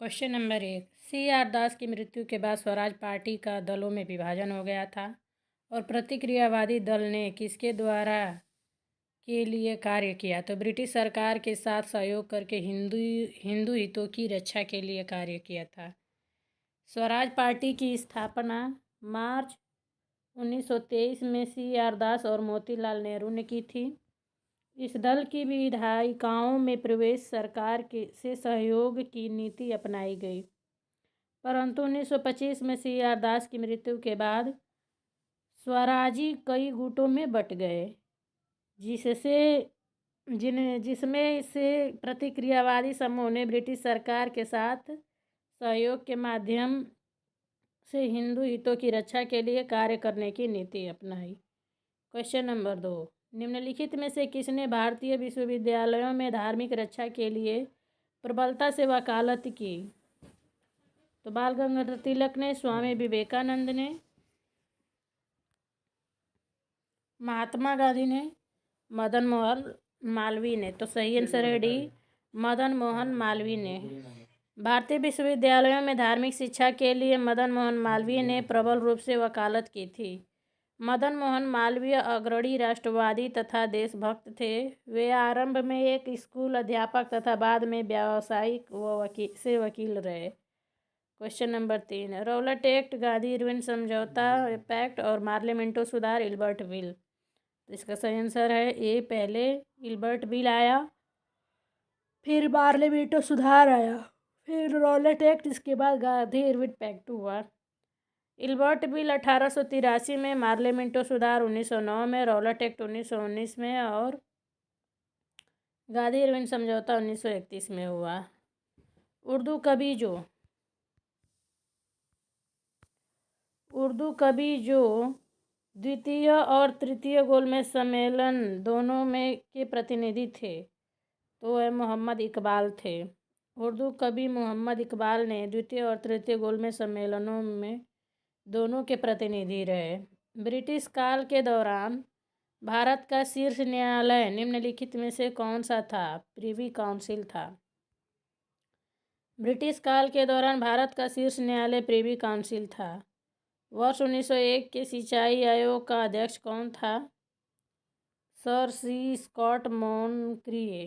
Question number 1। C.R. दास की मृत्यु के बाद स्वराज पार्टी का दलों में विभाजन हो गया था और प्रतिक्रियावादी दल ने किसके द्वारा के लिए कार्य किया? तो ब्रिटिश सरकार के साथ सहयोग करके हिंदू हितों की रक्षा के लिए कार्य किया था। स्वराज पार्टी की स्थापना मार्च 1923 में C.R. दास और मोतीलाल नेहरू ने की थी। इस दल की विधायिकाओं में प्रवेश सरकार से सहयोग की नीति अपनाई गई, परंतु 1925 में C.R. दास की मृत्यु के बाद स्वराजी कई गुटों में बंट गए, जिसमें से प्रतिक्रियावादी समूह ने ब्रिटिश सरकार के साथ सहयोग के माध्यम से हिंदू हितों की रक्षा के लिए कार्य करने की नीति अपनाई। Question number 2। निम्नलिखित में से किसने भारतीय विश्वविद्यालयों में धार्मिक रक्षा के लिए प्रबलता से वकालत की? तो बाल गंगाधर तिलक ने, स्वामी विवेकानंद ने, महात्मा गांधी ने, मदन मोहन मालवीय ने। तो सही आंसर है डी, मदन मोहन मालवीय ने। भारतीय विश्वविद्यालयों में धार्मिक शिक्षा के लिए मदन मोहन मालवीय ने प्रबल रूप से वकालत की थी। मदन मोहन मालवीय अग्रणी राष्ट्रवादी तथा देशभक्त थे। वे आरंभ में एक स्कूल अध्यापक तथा बाद में व्यावसायिक वकील रहे। Question number 3। Rowlatt act, Gandhi Irwin समझौता पैक्ट और मार्लियामेंटो सुधार, इल्बर्ट बिल। तो इसका सही आंसर है ए, पहले इल्बर्ट बिल आया, फिर मार्लियामेंटो सुधार आया, फिर रौलट एक्ट, इसके बाद गांधी इरविन पैक्ट हुआ। इल्बर्ट बिल 1883 में, मार्लियामेंटो सुधार 1909 में, रौलट एक्ट 1919 में और गांधी इरविन समझौता 1931 में हुआ। उर्दू कवि जो द्वितीय और तृतीय गोलमेज सम्मेलन दोनों में के प्रतिनिधि थे, तो वह मोहम्मद इकबाल थे। उर्दू कवि मोहम्मद इकबाल ने द्वितीय और तृतीय गोलमेज सम्मेलनों में दोनों के प्रतिनिधि रहे। ब्रिटिश काल के दौरान भारत का शीर्ष न्यायालय निम्नलिखित में से कौन सा था? प्रिवी काउंसिल था। ब्रिटिश काल के दौरान भारत का शीर्ष न्यायालय प्रिवी काउंसिल था। वर्ष 1901 के सिंचाई आयोग का अध्यक्ष कौन था? सर सी स्कॉट मोनक्रिए।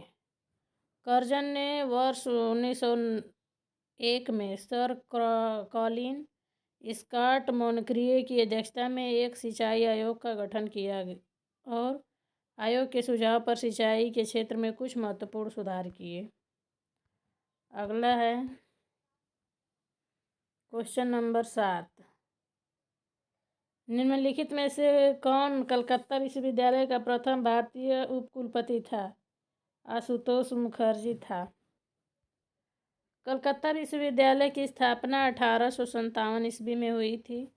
कर्जन ने वर्ष 1901 में सर कॉलिन स्कॉट मोनक्रिए की अध्यक्षता में एक सिंचाई आयोग का गठन किया और आयोग के सुझाव पर सिंचाई के क्षेत्र में कुछ महत्वपूर्ण सुधार किए। अगला है क्वेश्चन नंबर 7। निम्नलिखित में से कौन कलकत्ता विश्वविद्यालय का प्रथम भारतीय उपकुलपति था? आशुतोष मुखर्जी था। कलकत्ता विश्वविद्यालय की स्थापना 1857 ईस्वी में हुई थी।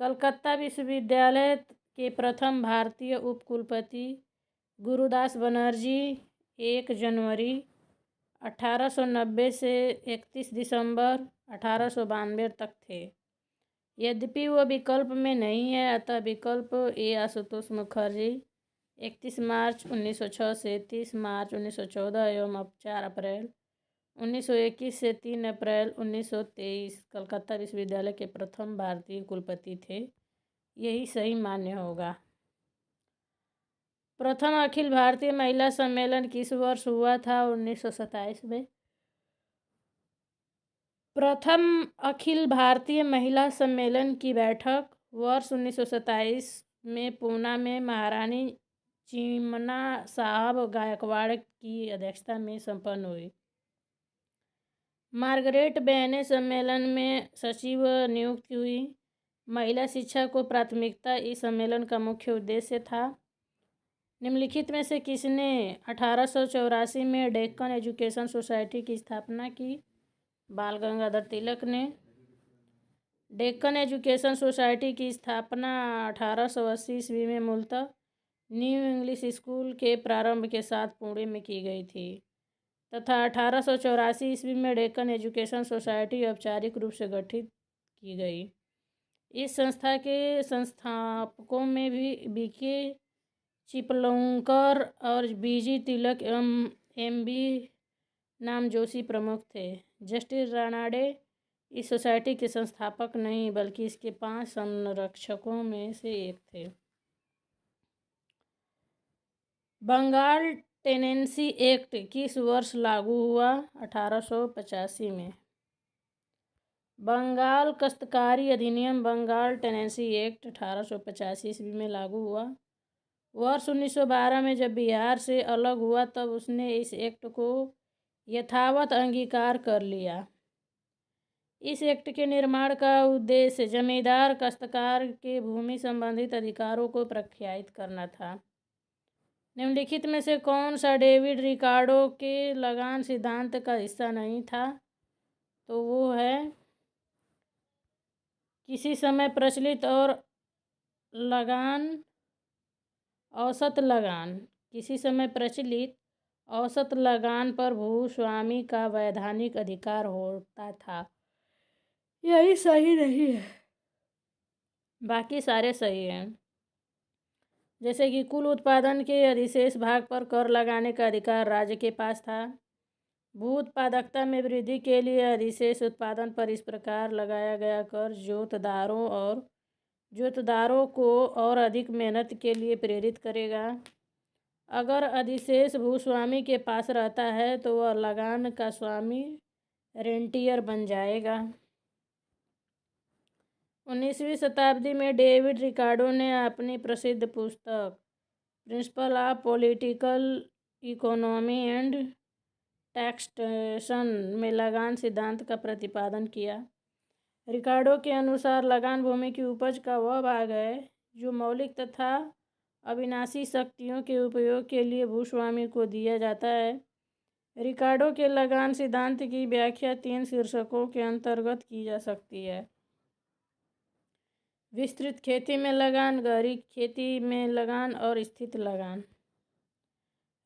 कलकत्ता विश्वविद्यालय के प्रथम भारतीय उपकुलपति गुरुदास बनर्जी 1 जनवरी 1890 से 31 दिसंबर 1892 तक थे। यद्यपि वह विकल्प में नहीं है, अतः विकल्प ए आशुतोष मुखर्जी 31 मार्च 1906 से 30 मार्च 1914 एवं 4 अप्रैल 1921 से 3 अप्रैल 1923 कलकत्ता विश्वविद्यालय के प्रथम भारतीय कुलपति थे। यही सही मान्य होगा। प्रथम अखिल भारतीय महिला सम्मेलन किस वर्ष हुआ था? 1927 में। प्रथम अखिल भारतीय महिला सम्मेलन की बैठक वर्ष 1927 में पूना में महारानी चिमना साहब गायकवाड़ की अध्यक्षता में संपन्न हुई। मार्गरेट बेने सम्मेलन में सचिव नियुक्त हुई। महिला शिक्षा को प्राथमिकता इस सम्मेलन का मुख्य उद्देश्य था। निम्नलिखित में से किसने 1884 में डेक्कन एजुकेशन सोसाइटी की स्थापना की? बाल गंगाधर तिलक ने। डेक्कन एजुकेशन सोसाइटी की स्थापना 1880 ईस्वी में मूलतः न्यू इंग्लिश स्कूल के प्रारंभ के साथ पुणे में की गई थी तथा 1884 ईस्वी में डेक्कन एजुकेशन सोसाइटी औपचारिक रूप से गठित की गई। इस संस्था के संस्थापकों में भी बीके चिपलुंकर और बीजी तिलक एवं एम बी नाम जोशी प्रमुख थे। जस्टिस रानाडे इस सोसाइटी के संस्थापक नहीं बल्कि इसके 5 संरक्षकों में से एक थे। बंगाल टेनेंसी एक्ट किस वर्ष लागू हुआ? 1885 में। बंगाल काश्तकारी अधिनियम बंगाल टेनेंसी एक्ट 1885 ईस्वी में लागू हुआ। वर्ष 1912 में जब बिहार से अलग हुआ तब उसने इस एक्ट को यथावत अंगीकार कर लिया। इस एक्ट के निर्माण का उद्देश्य जमींदार काश्तकार के भूमि संबंधित अधिकारों को प्रख्यात करना था। निम्नलिखित में से कौन सा डेविड रिकार्डो के लगान सिद्धांत का हिस्सा नहीं था? तो वो है किसी समय प्रचलित और लगान औसत लगान। किसी समय प्रचलित औसत लगान पर भूस्वामी का वैधानिक अधिकार होता था। यही सही नहीं है, बाकी सारे सही हैं। जैसे कि कुल उत्पादन के अधिशेष भाग पर कर लगाने का अधिकार राज्य के पास था। भू उत्पादकता में वृद्धि के लिए अधिशेष उत्पादन पर इस प्रकार लगाया गया कर जोतदारों को और अधिक मेहनत के लिए प्रेरित करेगा। अगर अधिशेष भूस्वामी के पास रहता है तो वह लगान का स्वामी रेंटियर बन जाएगा। 19वीं शताब्दी में डेविड रिकार्डो ने अपनी प्रसिद्ध पुस्तक principle of political economy and taxation में लगान सिद्धांत का प्रतिपादन किया। रिकार्डो के अनुसार लगान भूमि की उपज का वह भाग है जो मौलिक तथा अविनाशी शक्तियों के उपयोग के लिए भूस्वामी को दिया जाता है। रिकार्डो के लगान सिद्धांत की व्याख्या 3 शीर्षकों के अंतर्गत की जा सकती है। विस्तृत खेती में लगान, गहरी खेती में लगान और स्थित लगान।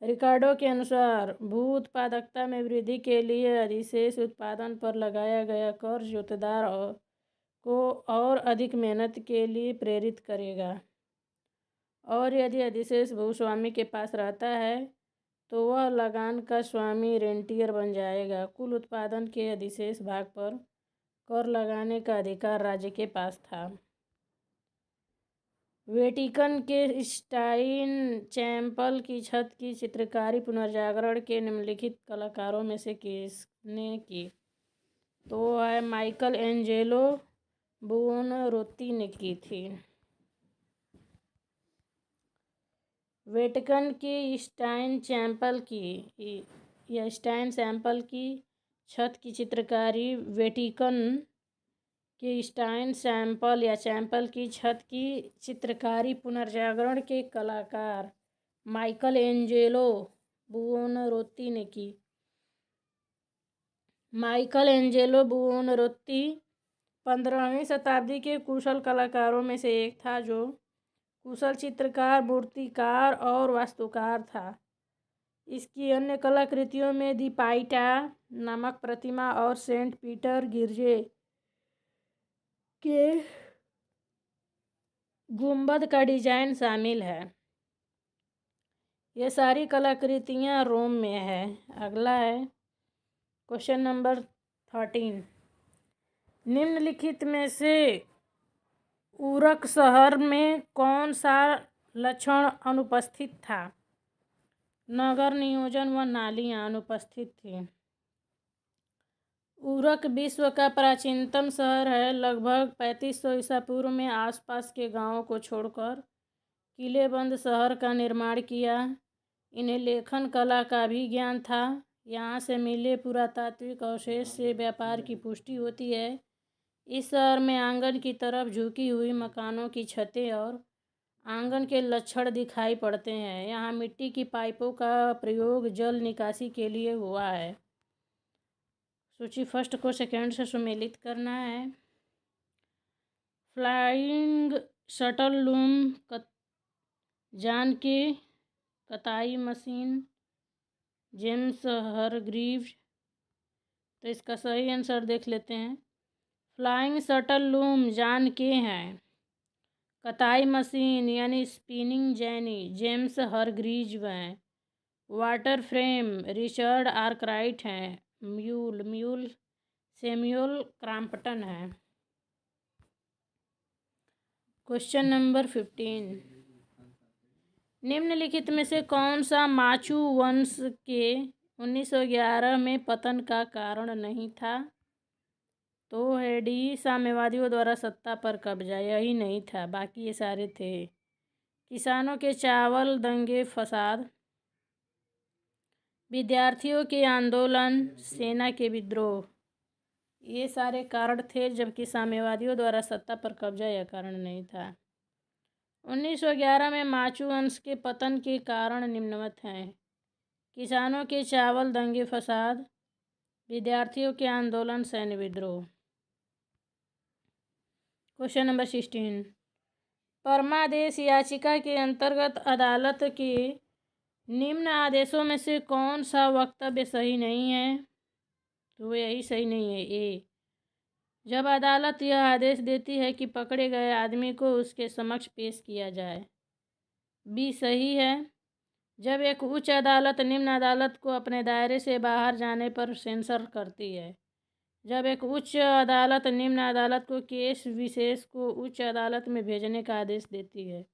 रिकार्डो के अनुसार भू उत्पादकता में वृद्धि के लिए अधिशेष उत्पादन पर लगाया गया कर जोतदार को और अधिक मेहनत के लिए प्रेरित करेगा, और यदि अधिशेष भूस्वामी के पास रहता है तो वह लगान का स्वामी रेंटियर बन जाएगा। कुल उत्पादन के अधिशेष भाग पर कर लगाने का अधिकार राज्य के पास था। वेटिकन के स्टाइन चैपल की छत की चित्रकारी पुनर्जागरण के निम्नलिखित कलाकारों में से किसने की? तो है माइकल एंजेलो बुओनरोत्ती ने की थी। वेटिकन के स्टाइन चैपल की छत की चित्रकारी वेटिकन के स्टाइन चैपल की छत की चित्रकारी पुनर्जागरण के कलाकार माइकल एंजेलो बुओनरोत्ती ने की। माइकल एंजेलो बुओनरोत्ती 15वीं शताब्दी के कुशल कलाकारों में से एक था, जो कुशल चित्रकार, मूर्तिकार और वास्तुकार था। इसकी अन्य कलाकृतियों में दी पाइटा नामक प्रतिमा और सेंट पीटर गिरजे के गुंबद का डिजाइन शामिल है। ये सारी कलाकृतियाँ रोम में है। अगला है क्वेश्चन नंबर 13। निम्नलिखित में से उरक शहर में कौन सा लक्षण अनुपस्थित था? नगर नियोजन व नालियाँ अनुपस्थित थी। उरक विश्व का प्राचीनतम शहर है। लगभग 3500 ईसा पूर्व में आसपास के गांवों को छोड़कर किलेबंद शहर का निर्माण किया। इन्हें लेखन कला का भी ज्ञान था। यहाँ से मिले पुरातात्विक अवशेष से व्यापार की पुष्टि होती है। इस शहर में आंगन की तरफ झुकी हुई मकानों की छतें और आंगन के लक्षण दिखाई पड़ते हैं। यहाँ मिट्टी की पाइपों का प्रयोग जल निकासी के लिए हुआ है। सूची फर्स्ट को सेकंड से सुमेलित करना है। फ्लाइंग शटल लूम जॉन के, कताई मशीन जेम्स हरग्रीव्स। तो इसका सही आंसर देख लेते हैं। फ्लाइंग शटल लूम जॉन के हैं। कताई मशीन यानी स्पिनिंग जेनी जेम्स हरग्रीव्स हैं। वाटर फ्रेम रिचर्ड आर्कराइट हैं। म्यूल सैमुअल क्रॉम्पटन है। क्वेश्चन नंबर 15, निम्नलिखित में से कौन सा माचू वंश के 1911 में पतन का कारण नहीं था? तो है डी, साम्यवादियों द्वारा सत्ता पर कब्जा। यही नहीं था, बाकी ये सारे थे। किसानों के चावल दंगे फसाद, विद्यार्थियों के आंदोलन, सेना के विद्रोह, ये सारे कारण थे, जबकि साम्यवादियों द्वारा सत्ता पर कब्जा यह कारण नहीं था। 1911 में माचू वंश के पतन के कारण निम्नवत हैं: किसानों के चावल दंगे फसाद, विद्यार्थियों के आंदोलन, सैन्य विद्रोह। क्वेश्चन नंबर 16, परमादेश याचिका के अंतर्गत अदालत के निम्न आदेशों में से कौन सा वक्तव्य सही नहीं है? तो यही सही नहीं है। ए, जब अदालत यह आदेश देती है कि पकड़े गए आदमी को उसके समक्ष पेश किया जाए। बी, सही है, जब एक उच्च अदालत निम्न अदालत को अपने दायरे से बाहर जाने पर सेंसर करती है। जब एक उच्च अदालत निम्न अदालत को केस विशेष को उच्च अदालत में भेजने का आदेश देती है।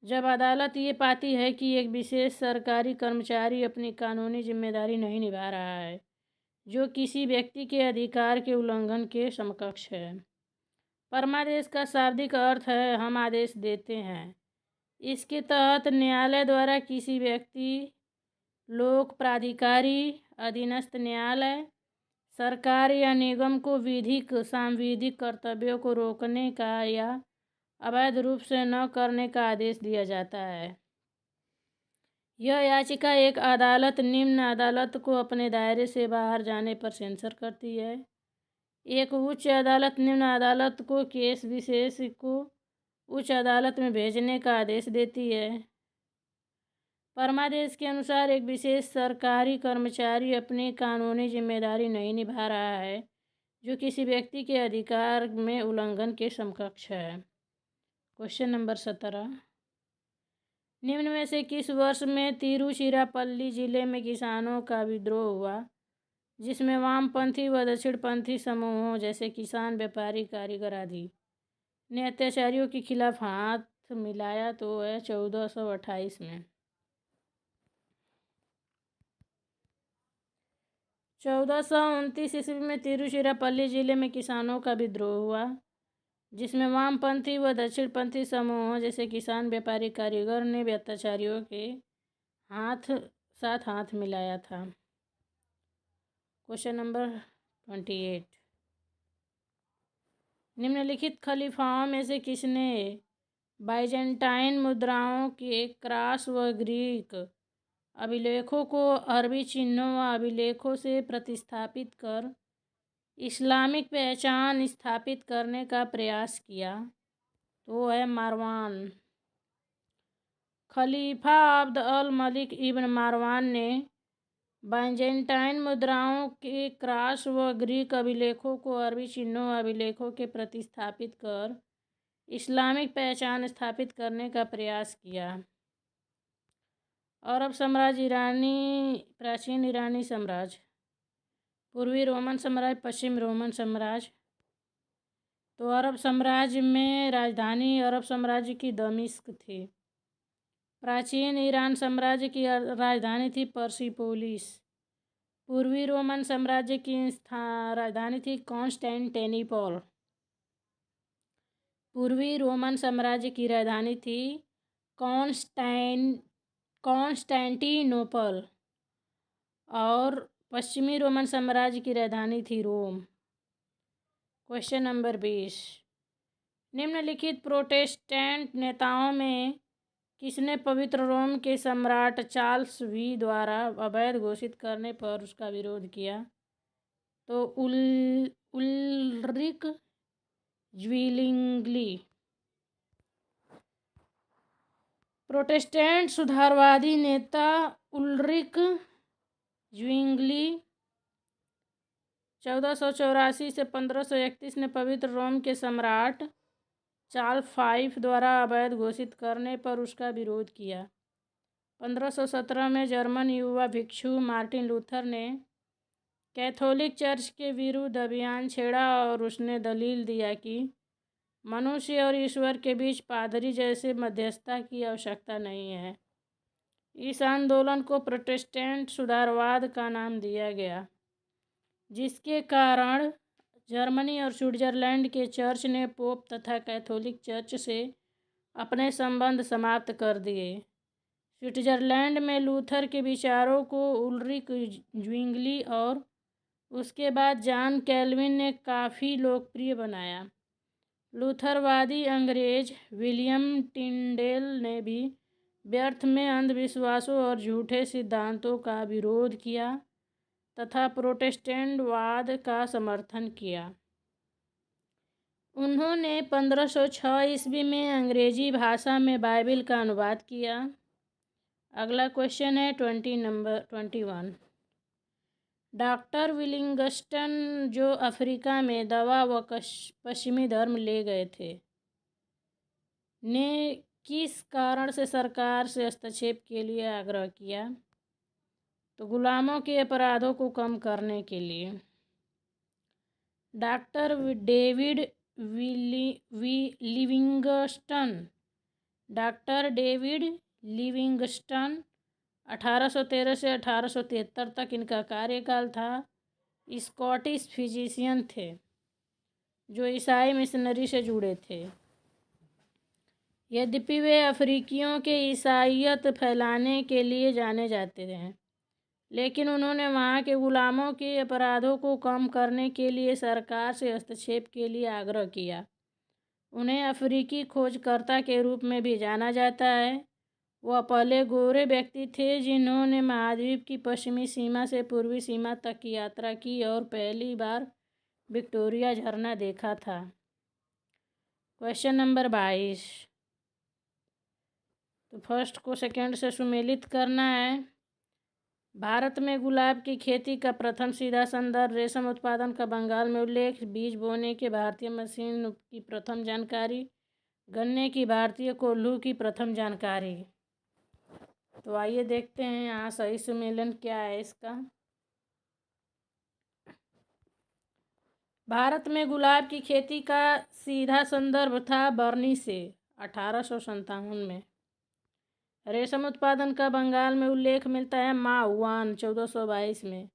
जब अदालत ये पाती है कि एक विशेष सरकारी कर्मचारी अपनी कानूनी जिम्मेदारी नहीं निभा रहा है, जो किसी व्यक्ति के अधिकार के उल्लंघन के समकक्ष है। परमादेश का शाब्दिक अर्थ है हम आदेश देते हैं। इसके तहत न्यायालय द्वारा किसी व्यक्ति, लोक प्राधिकारी, अधीनस्थ न्यायालय, सरकार या निगम को विधिक सांविधिक कर्तव्यों को रोकने का या अवैध रूप से न करने का आदेश दिया जाता है। यह याचिका एक अदालत निम्न अदालत को अपने दायरे से बाहर जाने पर सेंसर करती है। एक उच्च अदालत निम्न अदालत को केस विशेष को उच्च अदालत में भेजने का आदेश देती है। परमादेश के अनुसार एक विशेष सरकारी कर्मचारी अपनी कानूनी जिम्मेदारी नहीं निभा रहा है, जो किसी व्यक्ति के अधिकार में उल्लंघन के समकक्ष है। क्वेश्चन नंबर 17, निम्न में से किस वर्ष में तिरुचिरापल्ली जिले में किसानों का विद्रोह हुआ, जिसमें वामपंथी व दक्षिणपंथी समूहों जैसे किसान, व्यापारी, कारीगर आदि ने अत्याचारियों के खिलाफ हाथ मिलाया? तो है 1428 में। 1429 ईस्वी में तिरुचिरापल्ली जिले में किसानों का विद्रोह हुआ, जिसमें वामपंथी व दक्षिणपंथी समूहों जैसे किसान, व्यापारी, कारीगर ने भी अत्याचारियों के साथ हाथ मिलाया था। क्वेश्चन नंबर 28, निम्नलिखित खलीफाओं में से किसने बाइजेंटाइन मुद्राओं के क्रास व ग्रीक अभिलेखों को अरबी चिन्हों व अभिलेखों से प्रतिस्थापित कर इस्लामिक पहचान स्थापित करने का प्रयास किया? तो है मारवान। खलीफा अब्द अल मलिक इब्न मारवान ने बाइजेंटाइन मुद्राओं के क्रास व ग्रीक अभिलेखों को अरबी चिन्हों व अभिलेखों के प्रतिस्थापित कर इस्लामिक पहचान स्थापित करने का प्रयास किया। अरब साम्राज्य, प्राचीन ईरानी साम्राज्य, पूर्वी रोमन साम्राज्य, पश्चिम रोमन साम्राज्य। तो अरब साम्राज्य में राजधानी अरब साम्राज्य की दमिश्क थी। प्राचीन ईरान साम्राज्य की राजधानी थी पर्सिपोलिस। पूर्वी रोमन साम्राज्य की राजधानी थी कॉन्स्टेंटिनोपल। पूर्वी रोमन साम्राज्य की राजधानी थी कॉन्स्टेंटिनोपल और पश्चिमी रोमन साम्राज्य की राजधानी थी रोम। क्वेश्चन नंबर 20, निम्नलिखित प्रोटेस्टेंट नेताओं में किसने पवित्र रोम के सम्राट चार्ल्स वी द्वारा अवैध घोषित करने पर उसका विरोध किया? तो उल्रिक ज्विलिंगली। प्रोटेस्टेंट सुधारवादी नेता उल्रिक ज्विलिंगली 1484 से 1531 ने पवित्र रोम के सम्राट चार्ल्स V द्वारा अवैध घोषित करने पर उसका विरोध किया। 1517 में जर्मन युवा भिक्षु मार्टिन लूथर ने कैथोलिक चर्च के विरुद्ध अभियान छेड़ा और उसने दलील दिया कि मनुष्य और ईश्वर के बीच पादरी जैसे मध्यस्थता की आवश्यकता नहीं है। इस आंदोलन को प्रोटेस्टेंट सुधारवाद का नाम दिया गया, जिसके कारण जर्मनी और स्विट्जरलैंड के चर्च ने पोप तथा कैथोलिक चर्च से अपने संबंध समाप्त कर दिए। स्विट्जरलैंड में लूथर के विचारों को उल्रिक ज्विंगली और उसके बाद जॉन कैल्विन ने काफ़ी लोकप्रिय बनाया। लूथरवादी अंग्रेज विलियम टिंडेल ने भी व्यर्थ में अंधविश्वासों और झूठे सिद्धांतों का विरोध किया तथा प्रोटेस्टेंटवाद का समर्थन किया। उन्होंने 1506 ईस्वी में अंग्रेजी भाषा में बाइबिल का अनुवाद किया। अगला क्वेश्चन है 21। डॉक्टर विलिंगस्टन जो अफ्रीका में दवा व पश्चिमी धर्म ले गए थे, ने किस कारण से सरकार से हस्तक्षेप के लिए आग्रह किया? तो गुलामों के अपराधों को कम करने के लिए। डॉक्टर डेविड लिविंगस्टन 1813 से 1873 तक इनका कार्यकाल था। स्कॉटिश फिजिशियन थे जो ईसाई मिशनरी से जुड़े थे। यद्यपि वे अफ्रीकियों के ईसाईयत फैलाने के लिए जाने जाते थे, लेकिन उन्होंने वहाँ के गुलामों के अपराधों को कम करने के लिए सरकार से हस्तक्षेप के लिए आग्रह किया। उन्हें अफ्रीकी खोजकर्ता के रूप में भी जाना जाता है। वह पहले गोरे व्यक्ति थे जिन्होंने महाद्वीप की पश्चिमी सीमा से पूर्वी सीमा तक की यात्रा की और पहली बार विक्टोरिया झरना देखा था। Question number 22। तो फर्स्ट को सेकंड से सुमेलित करना है। भारत में गुलाब की खेती का प्रथम सीधा संदर्भ, रेशम उत्पादन का बंगाल में उल्लेख, बीज बोने के भारतीय मशीन की प्रथम जानकारी, गन्ने की भारतीय कोल्हू की प्रथम जानकारी। तो आइए देखते हैं यहाँ सही सुमेलन क्या है इसका। भारत में गुलाब की खेती का सीधा संदर्भ था बर्नी से 1857 में। रेशम उत्पादन का बंगाल में उल्लेख मिलता है माहुआन 1422 में।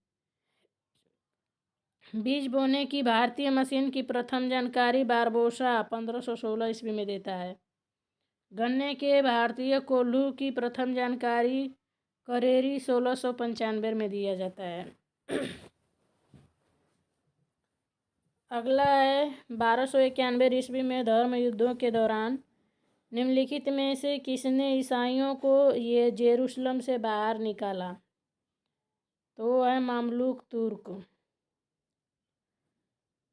बीज बोने की भारतीय मशीन की प्रथम जानकारी बारबोसा 1516 ईस्वी में देता है। गन्ने के भारतीय कोल्हू की प्रथम जानकारी करेरी 1695 में दिया जाता है। अगला है 1291 ईस्वी में धर्म युद्धों के दौरान निम्नलिखित में से किसने ईसाइयों को ये जेरूसलम से बाहर निकाला? तो वो है मामलूक तुर्क।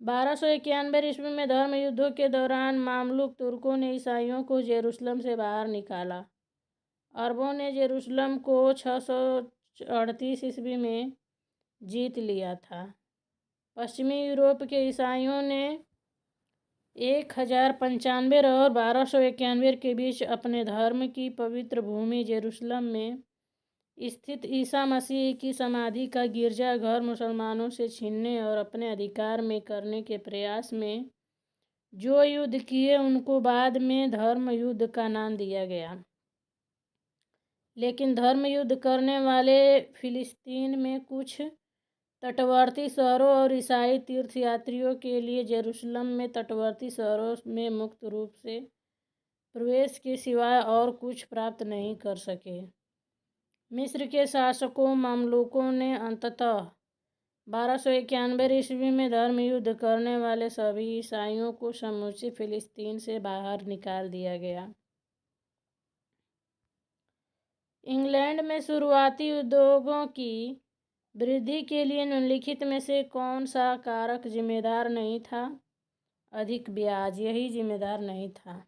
1291 ईस्वी में धर्म युद्धों के दौरान मामलुक तुर्कों ने ईसाइयों को जेरूसलम से बाहर निकाला। अरबों ने जेरूसलम को 638 ईस्वी में जीत लिया था। पश्चिमी यूरोप के ईसाइयों ने 1095 और 1291 के बीच अपने धर्म की पवित्र भूमि जेरूसलम में स्थित ईसा मसीह की समाधि का गिरजाघर मुसलमानों से छीनने और अपने अधिकार में करने के प्रयास में जो युद्ध किए उनको बाद में धर्म युद्ध का नाम दिया गया। लेकिन धर्म युद्ध करने वाले फिलिस्तीन में कुछ तटवर्ती शहरों और ईसाई तीर्थयात्रियों के लिए जेरूसलम में तटवर्ती शहरों में मुक्त रूप से प्रवेश के सिवाय और कुछ प्राप्त नहीं कर सके। मिस्र के शासकों मामलुकों ने अंततः 1291 ईस्वी में धर्म युद्ध करने वाले सभी ईसाइयों को समूचे फिलिस्तीन से बाहर निकाल दिया गया। इंग्लैंड में शुरुआती उद्योगों की वृद्धि के लिए निम्नलिखित में से कौन सा कारक जिम्मेदार नहीं था? अधिक ब्याज, यही जिम्मेदार नहीं था।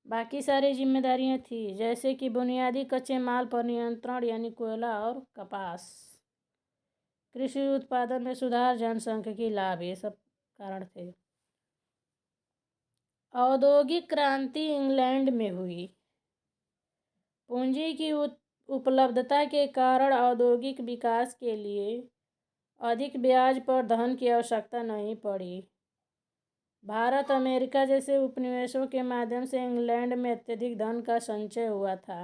बाकी सारी जिम्मेदारियां थी, जैसे कि बुनियादी कच्चे माल पर नियंत्रण यानी कोयला और कपास, कृषि उत्पादन में सुधार, जनसांख्यिकी लाभ, ये सब कारण थे। औद्योगिक क्रांति इंग्लैंड में हुई। पूंजी की उपलब्धता के कारण औद्योगिक विकास के लिए अधिक ब्याज पर धन की आवश्यकता नहीं पड़ी। भारत अमेरिका जैसे उपनिवेशों के माध्यम से इंग्लैंड में अत्यधिक धन का संचय हुआ था।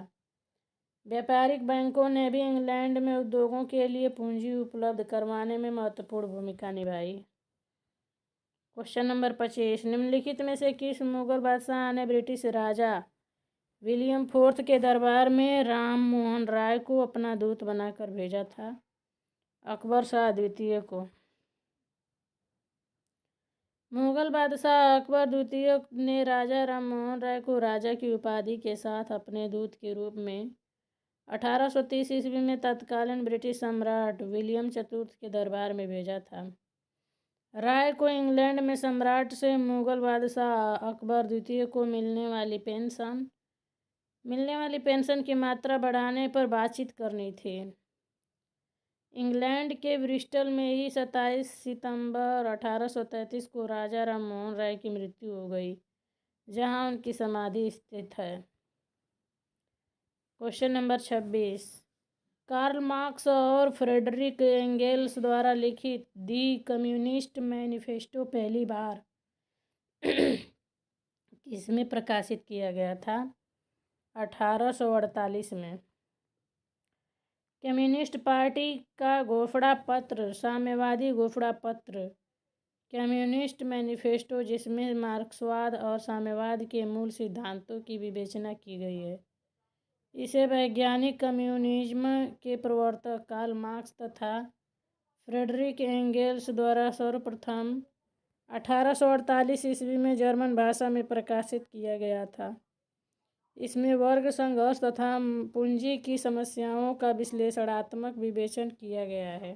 व्यापारिक बैंकों ने भी इंग्लैंड में उद्योगों के लिए पूंजी उपलब्ध करवाने में महत्वपूर्ण भूमिका निभाई। क्वेश्चन नंबर 25, निम्नलिखित में से किस मुगल बादशाह ने ब्रिटिश राजा विलियम फोर्थ के दरबार में राम मोहन राय को अपना दूत बनाकर भेजा था? अकबर शाह द्वितीय को। मुगल बादशाह अकबर द्वितीय ने राजा राम मोहन राय को राजा की उपाधि के साथ अपने दूत के रूप में 1830 ईस्वी में तत्कालीन ब्रिटिश सम्राट विलियम चतुर्थ के दरबार में भेजा था। राय को इंग्लैंड में सम्राट से मुगल बादशाह अकबर द्वितीय को मिलने वाली पेंशन की मात्रा बढ़ाने पर बातचीत करनी थी। इंग्लैंड के ब्रिस्टल में ही 27 सितंबर 1833 को राजा राम मोहन राय की मृत्यु हो गई, जहां उनकी समाधि स्थित है। क्वेश्चन नंबर 26, कार्ल मार्क्स और फ्रेडरिक एंगेल्स द्वारा लिखित दी कम्युनिस्ट मैनिफेस्टो पहली बार किसमें प्रकाशित किया गया था? 1848 में। कम्युनिस्ट पार्टी का घोषणा पत्र साम्यवादी घोषणा पत्र कम्युनिस्ट मैनिफेस्टो, जिसमें मार्क्सवाद और साम्यवाद के मूल सिद्धांतों की विवेचना की गई है। इसे वैज्ञानिक कम्युनिज्म के प्रवर्तक कार्ल मार्क्स तथा फ्रेडरिक एंगेल्स द्वारा सर्वप्रथम 1848 ईस्वी में जर्मन भाषा में प्रकाशित किया गया था। इसमें वर्ग संघर्ष तथा पूंजी की समस्याओं का विश्लेषणात्मक विवेचन किया गया है।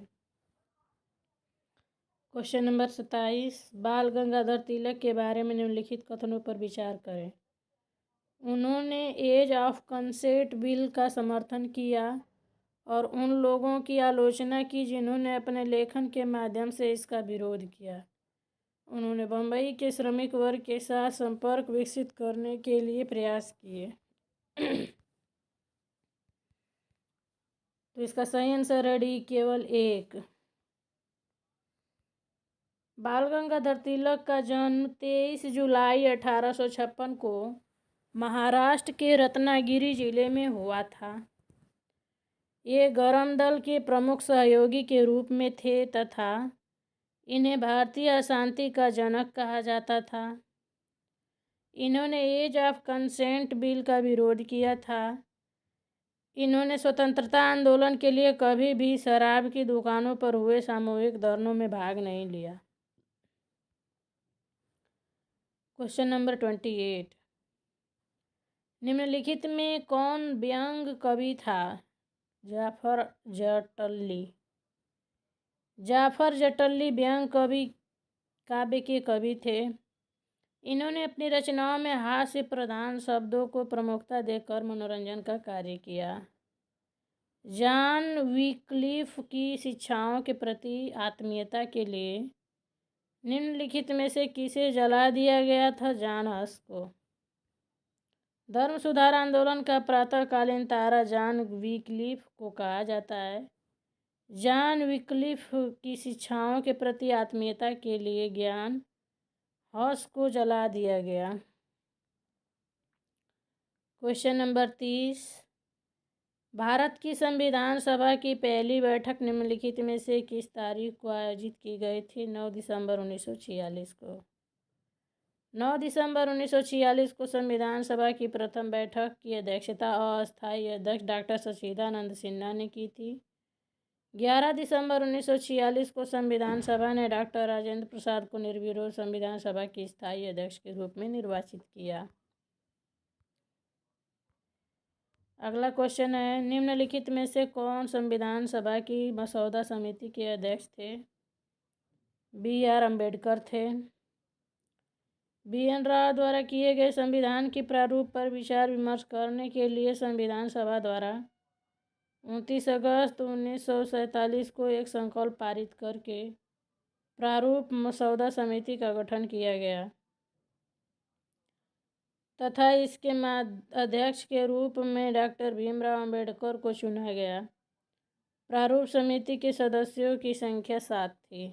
क्वेश्चन नंबर 27, बाल गंगाधर तिलक के बारे में निम्नलिखित कथनों पर विचार करें। उन्होंने एज ऑफ कंसेंट बिल का समर्थन किया और उन लोगों की आलोचना की जिन्होंने अपने लेखन के माध्यम से इसका विरोध किया। उन्होंने बम्बई के श्रमिक वर्ग के साथ संपर्क विकसित करने के लिए प्रयास किए। तो इसका सही आंसर है डी, केवल एक। बाल गंगाधर तिलक का जन्म 23 जुलाई 1856 को महाराष्ट्र के रत्नागिरी जिले में हुआ था। ये गरम दल के प्रमुख सहयोगी के रूप में थे तथा इन्हें भारतीय अशांति का जनक कहा जाता था। इन्होंने एज ऑफ कंसेंट बिल का विरोध किया था। इन्होंने स्वतंत्रता आंदोलन के लिए कभी भी शराब की दुकानों पर हुए सामूहिक धरनों में भाग नहीं लिया। क्वेश्चन नंबर 28, निम्नलिखित में कौन व्यंग कवि था? जाफर जटली। जाफर जटली व्यंग कवि काव्य के कवि थे। इन्होंने अपनी रचनाओं में हास्य प्रधान शब्दों को प्रमुखता देकर मनोरंजन का कार्य किया। जॉन विक्लिफ की शिक्षाओं के प्रति आत्मीयता के लिए निम्नलिखित में से किसे जला दिया गया था? जॉन हस को। धर्म सुधार आंदोलन का प्रातःकालीन तारा जॉन विक्लिफ को कहा जाता है। जॉन विक्लिफ की शिक्षाओं के प्रति आत्मीयता के लिए जॉन हस को जला दिया गया। क्वेश्चन नंबर 30, भारत की संविधान सभा की पहली बैठक निम्नलिखित में से किस तारीख को आयोजित की गई थी? 9 दिसंबर 1946 को। 9 दिसंबर 1946 को संविधान सभा की प्रथम बैठक की अध्यक्षता अस्थायी अध्यक्ष डॉक्टर सच्चिदानंद सिन्हा ने की थी। 11 दिसंबर 1946 को संविधान सभा ने डॉक्टर राजेंद्र प्रसाद को निर्विरोध संविधान सभा की स्थायी अध्यक्ष के रूप में निर्वाचित किया। अगला क्वेश्चन है, निम्नलिखित में से कौन संविधान सभा की मसौदा समिति के अध्यक्ष थे? BR अम्बेडकर थे। BN राव द्वारा किए गए संविधान के प्रारूप पर विचार विमर्श करने के लिए संविधान सभा द्वारा 29 अगस्त 1947 को एक संकल्प पारित करके प्रारूप मसौदा समिति का गठन किया गया। तथा इसके अध्यक्ष के रूप में डॉक्टर भीमराव अंबेडकर को चुना गया। प्रारूप समिति के सदस्यों की संख्या 7 थी।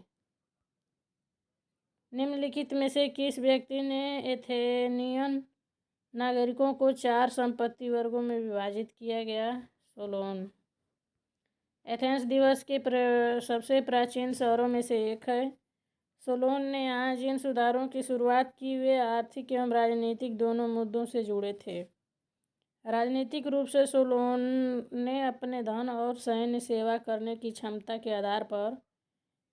निम्नलिखित में से किस व्यक्ति ने एथेनियन नागरिकों को 4 संपत्ति वर्गों में विभाजित किया गया? सोलोन। एथेंस दिवस के सबसे प्राचीन शहरों में से एक है। सोलोन ने यहाँ जिन सुधारों की शुरुआत की वे आर्थिक एवं राजनीतिक दोनों मुद्दों से जुड़े थे। राजनीतिक रूप से सोलोन ने अपने धन और सैन्य सेवा करने की क्षमता के आधार पर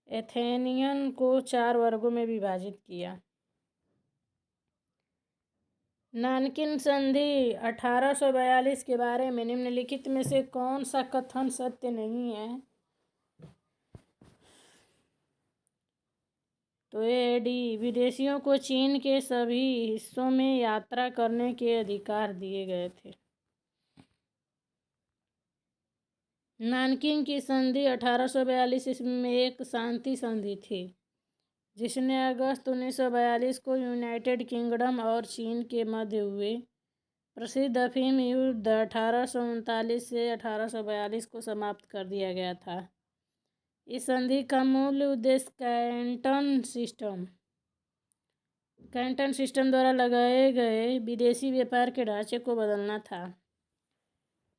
एथेनियन को 4 वर्गों में विभाजित किया। नानकिन संधि 1842 के बारे में निम्नलिखित में से कौन सा कथन सत्य नहीं है? तो ए डी, विदेशियों को चीन के सभी हिस्सों में यात्रा करने के अधिकार दिए गए थे। नानकिन की संधि 1842 इसमें एक शांति संधि थी, जिसने अगस्त 1942 को यूनाइटेड किंगडम और चीन के मध्य हुए प्रसिद्ध अफीम युद्ध 1839 से 1842 को समाप्त कर दिया गया था। इस संधि का मूल उद्देश्य कैंटन सिस्टम द्वारा लगाए गए विदेशी व्यापार के ढांचे को बदलना था,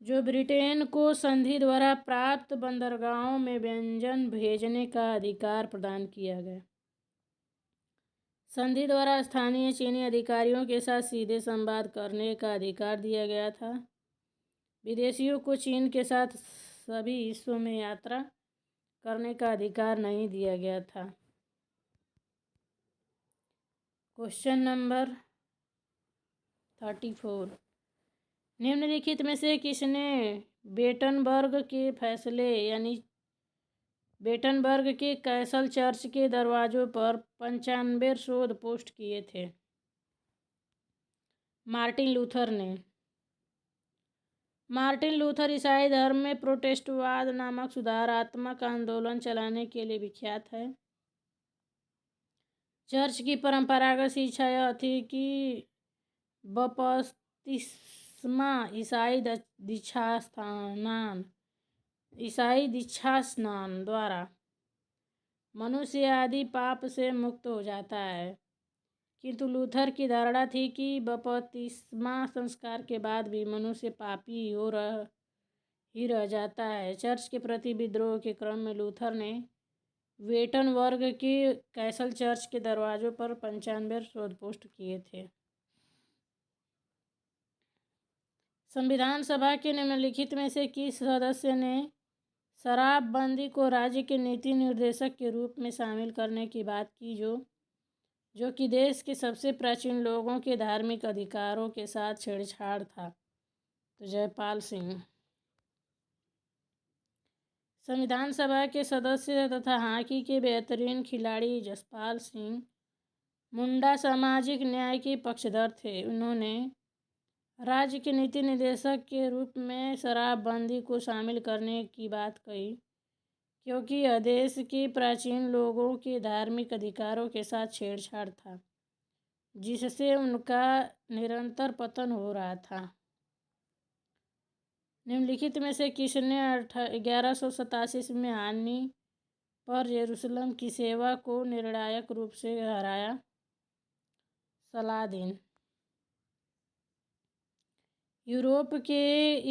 जो ब्रिटेन को संधि द्वारा प्राप्त बंदरगाहों में व्यंजन भेजने का अधिकार प्रदान किया गया। संधि द्वारा स्थानीय चीनी अधिकारियों के साथ सीधे संवाद करने का अधिकार दिया गया था। विदेशियों को चीन के साथ सभी हिस्सों में यात्रा करने का अधिकार नहीं दिया गया था। क्वेश्चन नंबर 34, निम्नलिखित में से किसने बेटनबर्ग के फैसले यानी बेटनबर्ग के कैसल चर्च के दरवाजों पर 95 शोध पोस्ट किए थे? मार्टिन लूथर ने। मार्टिन लूथर ईसाई धर्म में प्रोटेस्टेंटवाद नामक सुधारात्मक आंदोलन चलाने के लिए विख्यात है। चर्च की परंपरागत शिक्षा यह थी कि बपतिस्मा ईसाई दीक्षा स्नान द्वारा मनुष्य आदि पाप से मुक्त हो जाता है, किंतु लूथर की धारणा थी कि बपतिस्मा संस्कार के बाद भी मनुष्य पापी ही रह जाता है। चर्च के प्रति विद्रोह के क्रम में लूथर ने वेटनबर्ग के कैसल चर्च के दरवाजों पर 95 शोध पोस्ट किए थे। संविधान सभा के निम्नलिखित में से किस सदस्य ने शराबबंदी को राज्य के नीति निर्देशक के रूप में शामिल करने की बात की, जो कि देश के सबसे प्राचीन लोगों के धार्मिक अधिकारों के साथ छेड़छाड़ था? तो जयपाल सिंह। संविधान सभा के सदस्य तथा हॉकी के बेहतरीन खिलाड़ी जसपाल सिंह मुंडा सामाजिक न्याय के पक्षधर थे। उन्होंने राज्य के नीति निर्देशक के रूप में शराबबंदी को शामिल करने की बात कही, क्योंकि यह देश के प्राचीन लोगों के धार्मिक अधिकारों के साथ छेड़छाड़ था, जिससे उनका निरंतर पतन हो रहा था। निम्नलिखित में से किसने 1187 में हानि पर यरूशलेम की सेवा को निर्णायक रूप से हराया? सलादीन। यूरोप के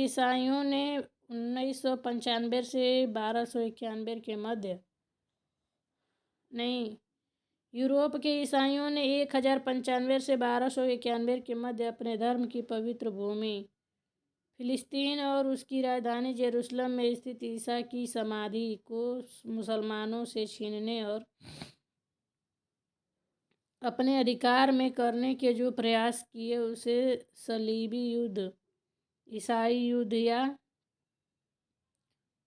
ईसाइयों ने 1995 से 1291 के मध्य यूरोप के ईसाइयों ने 1095 से 1291 के मध्य अपने धर्म की पवित्र भूमि फिलिस्तीन और उसकी राजधानी यरूशलेम में स्थित ईसा की समाधि को मुसलमानों से छीनने और अपने अधिकार में करने के जो प्रयास किए उसे सलीबी युद्ध, ईसाई युद्ध या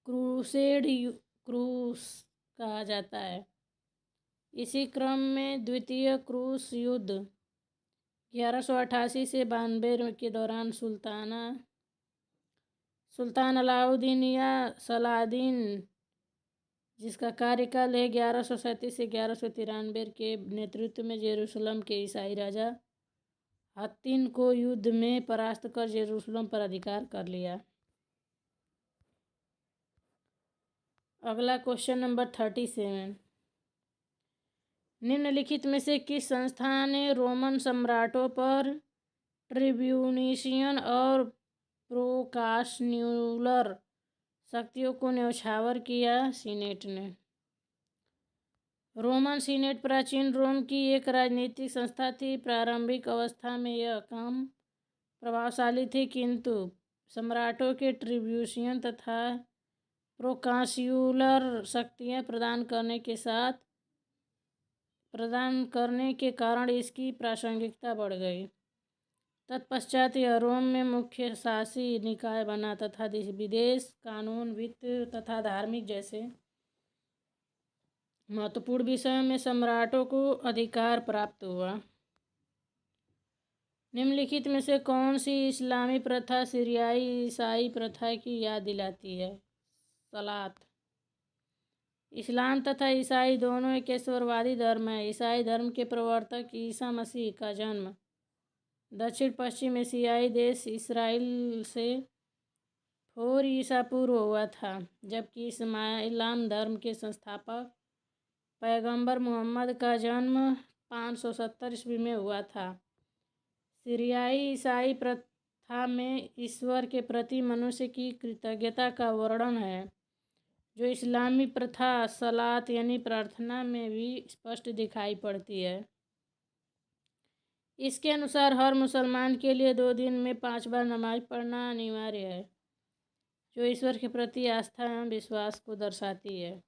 क्रूस कहा जाता है। इसी क्रम में द्वितीय क्रूस युद्ध 1188 से 92 के दौरान सुल्तान अलाउद्दीन या सलादीन, जिसका कार्यकाल है 1137 से 1193 के नेतृत्व में यरूशलेम के ईसाई राजा हत्तिन को युद्ध में परास्त कर जेरूसलम पर अधिकार कर लिया। अगला क्वेश्चन नंबर 37। निम्नलिखित में से किस संस्था ने रोमन सम्राटों पर ट्रिब्यूनियन और प्रोकास्न्यूलर शक्तियों को न्यौछावर किया? सीनेट ने। रोमन सीनेट प्राचीन रोम की एक राजनीतिक संस्था थी। प्रारंभिक अवस्था में यह कम प्रभावशाली थी, किंतु सम्राटों के ट्रिब्यूनियन तथा प्रोकांस्यूलर शक्तियाँ प्रदान करने के कारण इसकी प्रासंगिकता बढ़ गई। तत्पश्चात यह रोम में मुख्य शासी निकाय बना तथा विदेश कानून, वित्त तथा धार्मिक जैसे महत्वपूर्ण विषयों में सम्राटों को अधिकार प्राप्त हुआ। निम्नलिखित में से कौन सी इस्लामी प्रथा सीरियाई ईसाई प्रथा की याद दिलाती है? सलात। इस्लाम तथा ईसाई दोनों एक ईश्वरवादी धर्म है। ईसाई धर्म के प्रवर्तक ईसा मसीह का जन्म दक्षिण पश्चिम एशियाई देश इसराइल से 4 ईसा पूर्व हुआ था, जबकि इस्लाम धर्म के संस्थापक पैगंबर मोहम्मद का जन्म 570 ईस्वी में हुआ था। सीरियाई ईसाई प्रथा में ईश्वर के प्रति मनुष्य की कृतज्ञता का वर्णन है, जो इस्लामी प्रथा सलात यानी प्रार्थना में भी स्पष्ट दिखाई पड़ती है। इसके अनुसार हर मुसलमान के लिए 2 दिन में 5 बार नमाज पढ़ना अनिवार्य है, जो ईश्वर के प्रति आस्था एवं विश्वास को दर्शाती है।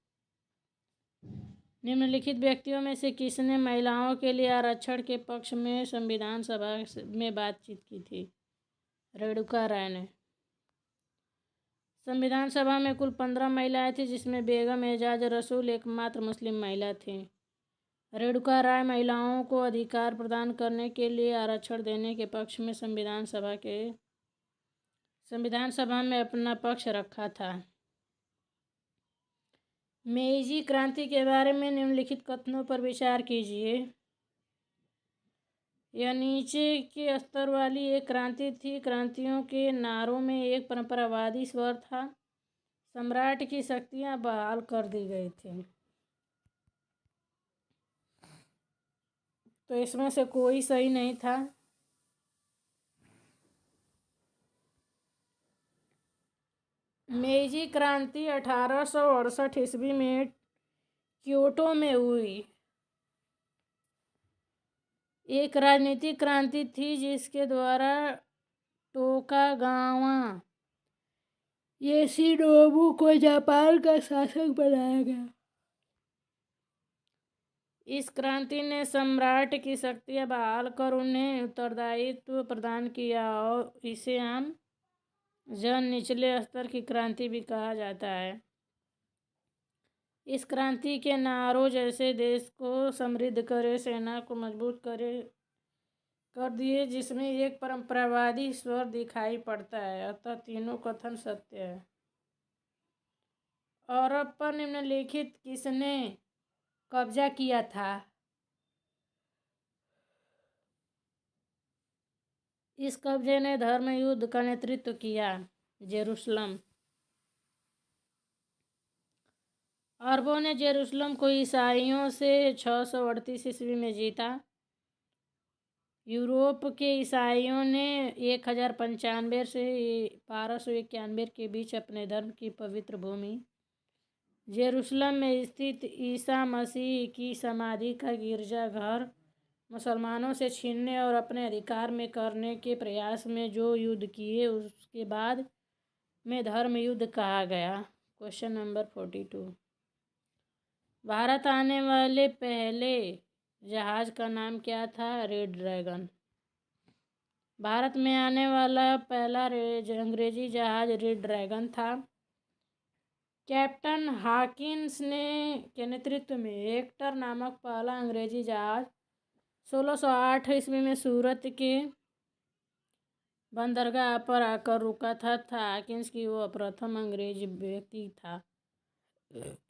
निम्नलिखित व्यक्तियों में से किसने महिलाओं के लिए आरक्षण के पक्ष में संविधान सभा में बातचीत की थी? रेणुका राय ने। संविधान सभा में कुल 15 महिलाएं थीं, जिसमें बेगम एजाज रसूल एकमात्र मुस्लिम महिला थीं। रेणुका राय महिलाओं को अधिकार प्रदान करने के लिए आरक्षण देने के पक्ष में संविधान सभा में अपना पक्ष रखा था। मेइजी क्रांति के बारे में निम्नलिखित कथनों पर विचार कीजिए। यह नीचे के स्तर वाली एक क्रांति थी। क्रांतियों के नारों में एक परंपरावादी स्वर था। सम्राट की शक्तियां बहाल कर दी गई थी। तो इसमें से कोई सही नहीं था। मेइजी क्रांति 1868 ईस्वी में क्योटो में हुई एक राजनीतिक क्रांति थी, जिसके द्वारा टोकागावा योशिनोबु को जापान का शासक बनाया गया। इस क्रांति ने सम्राट की शक्तियां बहाल कर उन्हें उत्तरदायित्व प्रदान किया और इसे आम जन निचले स्तर की क्रांति भी कहा जाता है। इस क्रांति के नारों जैसे देश को समृद्ध करे, सेना को मजबूत कर दिए, जिसमें एक परंपरावादी स्वर दिखाई पड़ता है। अतः तीनों कथन सत्य है। यूरोप पर निम्नलिखित किसने कब्जा किया था? इस कब्जे ने धर्म युद्ध का नेतृत्व किया। जेरूसलम। अरबों ने जेरूसलम को ईसाइयों से 638 ईस्वी में जीता। यूरोप के ईसाइयों ने 1095 से 1291 के बीच अपने धर्म की पवित्र भूमि जेरूसलम में स्थित ईसा मसीह की समाधि का गिरजाघर मुसलमानों से छीनने और अपने अधिकार में करने के प्रयास में जो युद्ध किए, उसके बाद में धर्म युद्ध कहा गया। Question number 42। भारत आने वाले पहले जहाज का नाम क्या था? Red dragon. भारत में आने वाला पहला अंग्रेजी जहाज रेड ड्रैगन था। कैप्टन हॉकिंस के नेतृत्व में हेक्टर नामक पहला अंग्रेजी जहाज 1608 ईस्वी में सूरत के बंदरगाह पर आकर रुका था। हॉकिंस की वह प्रथम अंग्रेजी व्यक्ति था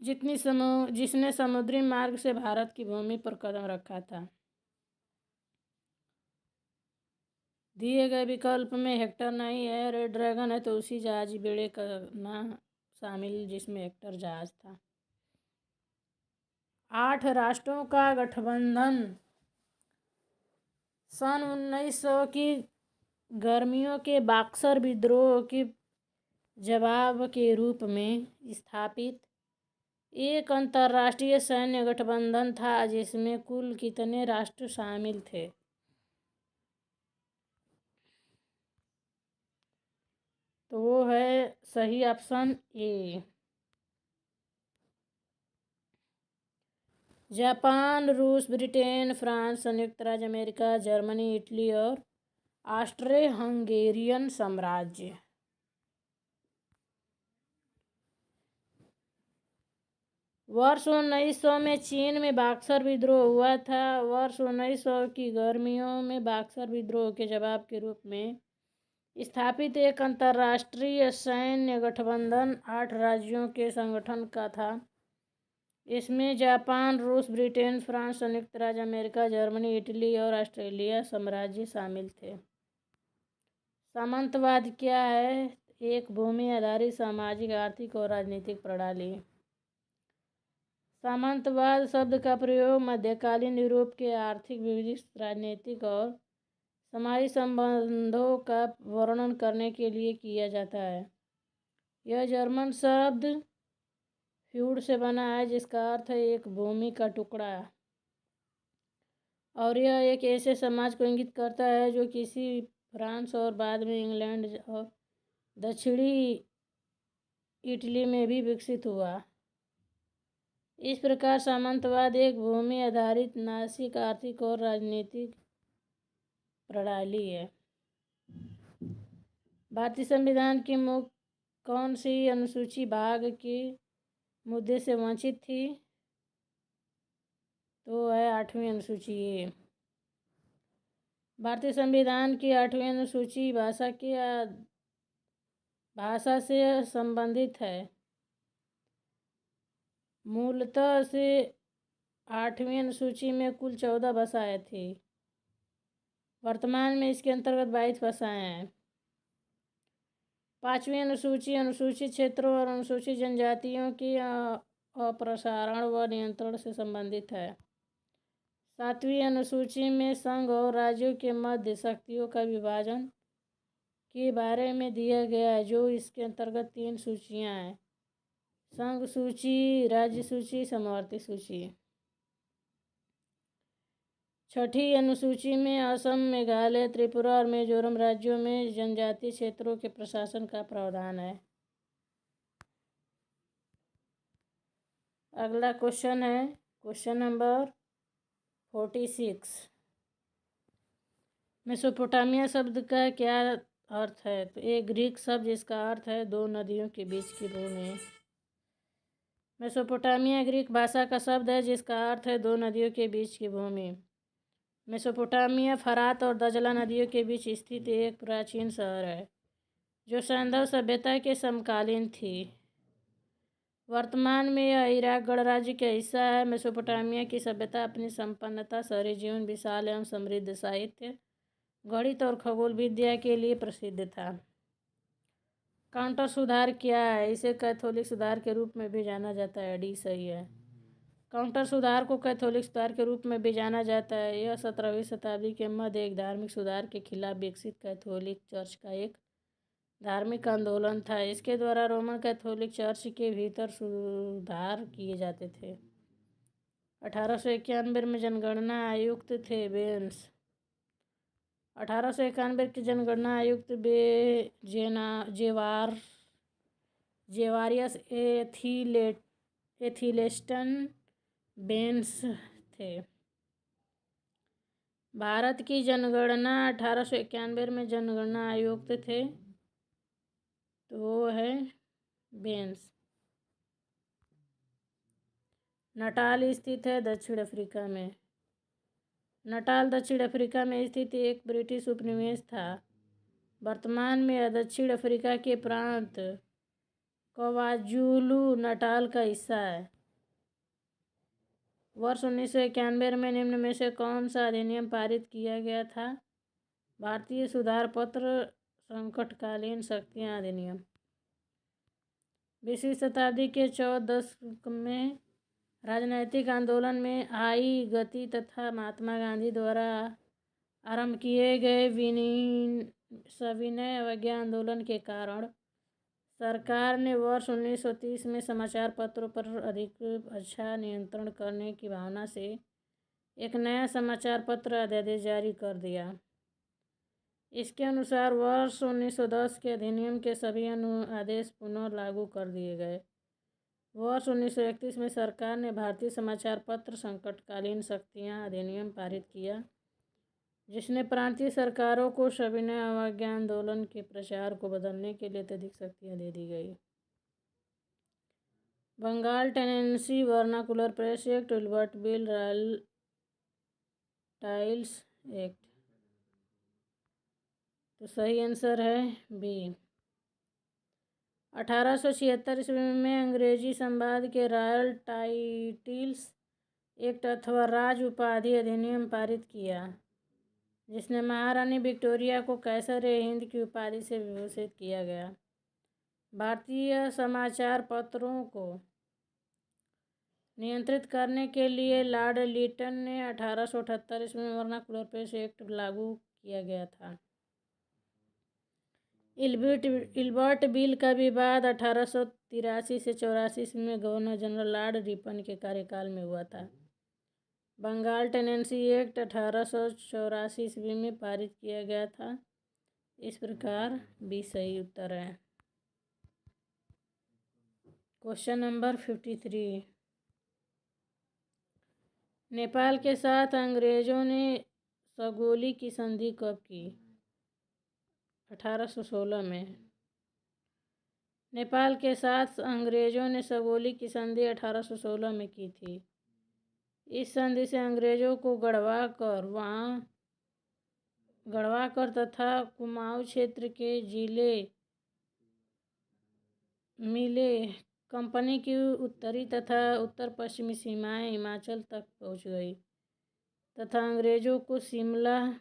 जिसने समुद्री मार्ग से भारत की भूमि पर कदम रखा था। दिए गए विकल्प में हेक्टर नहीं है, रेड ड्रैगन है, तो उसी जहाजी बेड़े का नाम शामिल जिसमें हेक्टर जहाज था। 8 राष्ट्रों का गठबंधन सन 1900 की गर्मियों के बक्सर विद्रोह के जवाब के रूप में स्थापित एक अंतर्राष्ट्रीय सैन्य गठबंधन था जिसमें कुल कितने राष्ट्र शामिल थे? तो वो है सही ऑप्शन ए। जापान, रूस, ब्रिटेन, फ्रांस, संयुक्त राज्य अमेरिका, जर्मनी, इटली और ऑस्ट्रो हंगेरियन साम्राज्य। वर्ष 1900 में चीन में बक्सर विद्रोह हुआ था। वर्ष 1900 की गर्मियों में बक्सर विद्रोह के जवाब के रूप में स्थापित एक अंतर्राष्ट्रीय सैन्य गठबंधन 8 राज्यों के संगठन का था। इसमें जापान, रूस, ब्रिटेन, फ्रांस, संयुक्त राज्य अमेरिका, जर्मनी, इटली और ऑस्ट्रेलिया साम्राज्य शामिल थे। सामंतवाद क्या है? एक भूमि आधारित सामाजिक, आर्थिक और राजनीतिक प्रणाली। सामंतवाद शब्द का प्रयोग मध्यकालीन यूरोप के आर्थिक, विविध राजनीतिक और सामाजिक संबंधों का वर्णन करने के लिए किया जाता है। यह जर्मन शब्द फ्यूड से बना है जिसका अर्थ है एक भूमि का टुकड़ा, और यह एक ऐसे समाज को इंगित करता है जो किसी फ्रांस और बाद में इंग्लैंड और दक्षिणी इटली में भी विकसित हुआ। इस प्रकार सामंतवाद एक भूमि आधारित नासिक आर्थिक और राजनीतिक प्रणाली है। भारतीय संविधान की मुख्य कौन सी अनुसूची भाग के मुद्दे से वंचित थी? तो है 8वीं अनुसूची ए। भारतीय संविधान की 8वीं अनुसूची भाषा से संबंधित है। मूलतः से 8वीं अनुसूची में कुल 14 भाषाएं थी। वर्तमान में इसके अंतर्गत 22 भाषाएं हैं। 5वीं अनुसूची अनुसूचित क्षेत्रों और अनुसूचित जनजातियों की अप्रसारण व नियंत्रण से संबंधित है। 7वीं अनुसूची में संघ और राज्यों के मध्य शक्तियों का विभाजन के बारे में दिया गया है, जो इसके अंतर्गत 3 सूचियां हैं: संघ सूची, राज्य सूची, समवर्ती सूची। 6ठी अनुसूची में असम, मेघालय, त्रिपुरा और मिजोरम राज्यों में जनजातीय क्षेत्रों के प्रशासन का प्रावधान है। अगला क्वेश्चन है क्वेश्चन नंबर 46। मेसोपोटामिया शब्द का क्या अर्थ है? तो एक ग्रीक शब्द जिसका अर्थ है 2 नदियों के बीच की भूमि। मेसोपोटामिया ग्रीक भाषा का शब्द है जिसका अर्थ है 2 नदियों के बीच की भूमि। मेसोपोटामिया फरात और दजला नदियों के बीच स्थित एक प्राचीन शहर है जो सैंधव सभ्यता के समकालीन थी। वर्तमान में यह इराक गणराज्य का हिस्सा है। मेसोपोटामिया की सभ्यता अपनी संपन्नता, शहरी जीवन, विशाल एवं समृद्ध साहित्य, गणित और खगोल विद्या के लिए प्रसिद्ध था। काउंटर सुधार क्या है? इसे कैथोलिक सुधार के रूप में भी जाना जाता है। डी सही है। काउंटर सुधार को कैथोलिक सुधार के रूप में भी जाना जाता है। यह 17वीं शताब्दी के मध्य एक धार्मिक सुधार के खिलाफ विकसित कैथोलिक चर्च का एक धार्मिक आंदोलन था। इसके द्वारा रोमन कैथोलिक चर्च के भीतर सुधार किए जाते थे। 1891 में जनगणना आयुक्त थे बेंस। 1891 के जनगणना आयुक्त जेवारियस एथिलेस्टन बेंस थे। भारत की जनगणना 1891 में जनगणना आयुक्त थे, तो वो है बेंस। नटाल स्थित है दक्षिण अफ्रीका में। नटाल दक्षिण अफ्रीका में स्थित एक ब्रिटिश उपनिवेश था। वर्तमान में यह दक्षिण अफ्रीका के प्रांत क्वाज़ुलु नटाल का हिस्सा है। वर्ष 1991 में निम्न में से कौन सा अधिनियम पारित किया गया था? भारतीय सुधार पत्र, संकटकालीन शक्तियाँ अधिनियम। 20वीं शताब्दी के 14 दशक में राजनैतिक आंदोलन में आई गति तथा महात्मा गांधी द्वारा आरंभ किए गए सविनय अवज्ञा आंदोलन के कारण सरकार ने वर्ष 1930 में समाचार पत्रों पर अधिक अच्छा नियंत्रण करने की भावना से एक नया समाचार पत्र अध्यादेश जारी कर दिया। इसके अनुसार वर्ष 1910 के अधिनियम के सभी आदेश पुनः लागू कर दिए गए। वर्ष 1931 में सरकार ने भारतीय समाचार पत्र संकटकालीन शक्तियाँ अधिनियम पारित किया, जिसने प्रांतीय सरकारों को सविनय अवज्ञा आंदोलन के प्रचार को बदलने के लिए अत्यधिक शक्तियाँ दे दी गई। Bengal tenancy vernacular press act, Ilbert bill, royal tiles act. तो सही आंसर है बी। 1876 ईस्वी में अंग्रेजी संवाद के रॉयल टाइटिल्स एक्ट अथवा राज उपाधि अधिनियम पारित किया, जिसने महारानी विक्टोरिया को कैसर-ए-हिंद की उपाधि से विभूषित किया गया। भारतीय समाचार पत्रों को नियंत्रित करने के लिए लॉर्ड लिटन ने 1878 ईस्वी में वर्नाकुलर प्रेस एक्ट लागू किया गया था। इल्बर्ट बिल का विवाद 1883 से 84 ईस्वी में गवर्नर जनरल लॉर्ड रिपन के कार्यकाल में हुआ था। बंगाल टेनेंसी एक्ट 1884 ईस्वी में पारित किया गया था। इस प्रकार बी सही उत्तर है। Question number 53। नेपाल के साथ अंग्रेजों ने सगोली की संधि कब की? 1816 में। नेपाल के साथ अंग्रेजों ने सगोली की संधि 1816 में की थी। इस संधि से अंग्रेजों को गढ़वाकर तथा कुमाऊं क्षेत्र के जिले मिले। कंपनी की उत्तरी तथा उत्तर पश्चिमी सीमाएं हिमाचल तक पहुंच गई तथा अंग्रेजों को शिमला,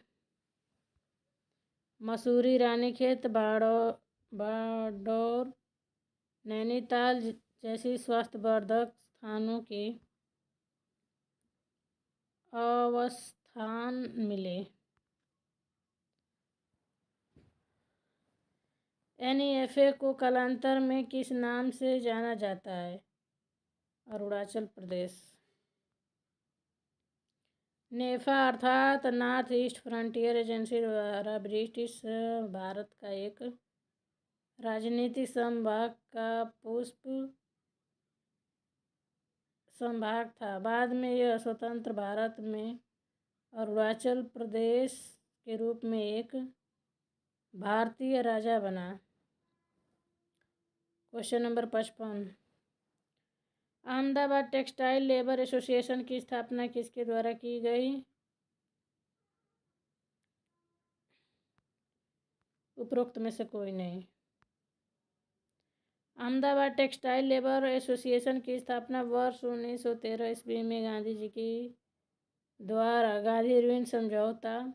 मसूरी, रानीखेत, बाड़ौर, नैनीताल जैसी स्वास्थ्यवर्धक स्थानों के अवस्थान मिले। NEFA को कालांतर में किस नाम से जाना जाता है? अरुणाचल प्रदेश। नेफा अर्थात नॉर्थ ईस्ट फ्रंटियर एजेंसी द्वारा ब्रिटिश भारत का एक राजनीतिक संभाग का पुष्प संभाग था। बाद में यह स्वतंत्र भारत में अरुणाचल प्रदेश के रूप में एक भारतीय राजा बना। Question number 55। Ahmedabad textile labour association की स्थापना किसके द्वारा की गई? उपरोक्त में से कोई नहीं। अहमदाबाद टेक्सटाइल लेबर एसोसिएशन की स्थापना वर्ष 1913 ईस्वी में गांधी जी की द्वारा गांधी-इरविन समझौता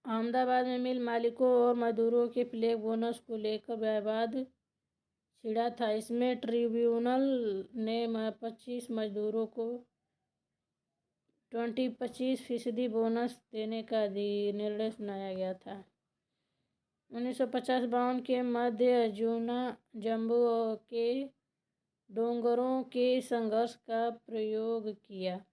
अहमदाबाद में मिल मालिकों और मजदूरों के फ्लैग बोनस को लेकर विवाद छिड़ा था। इसमें ट्रिब्यूनल ने 25 मजदूरों को 25% बोनस देने का निर्णय सुनाया गया था। 1950-52 के मध्य जम्मू के डोंगरों के संघर्ष का प्रयोग किया।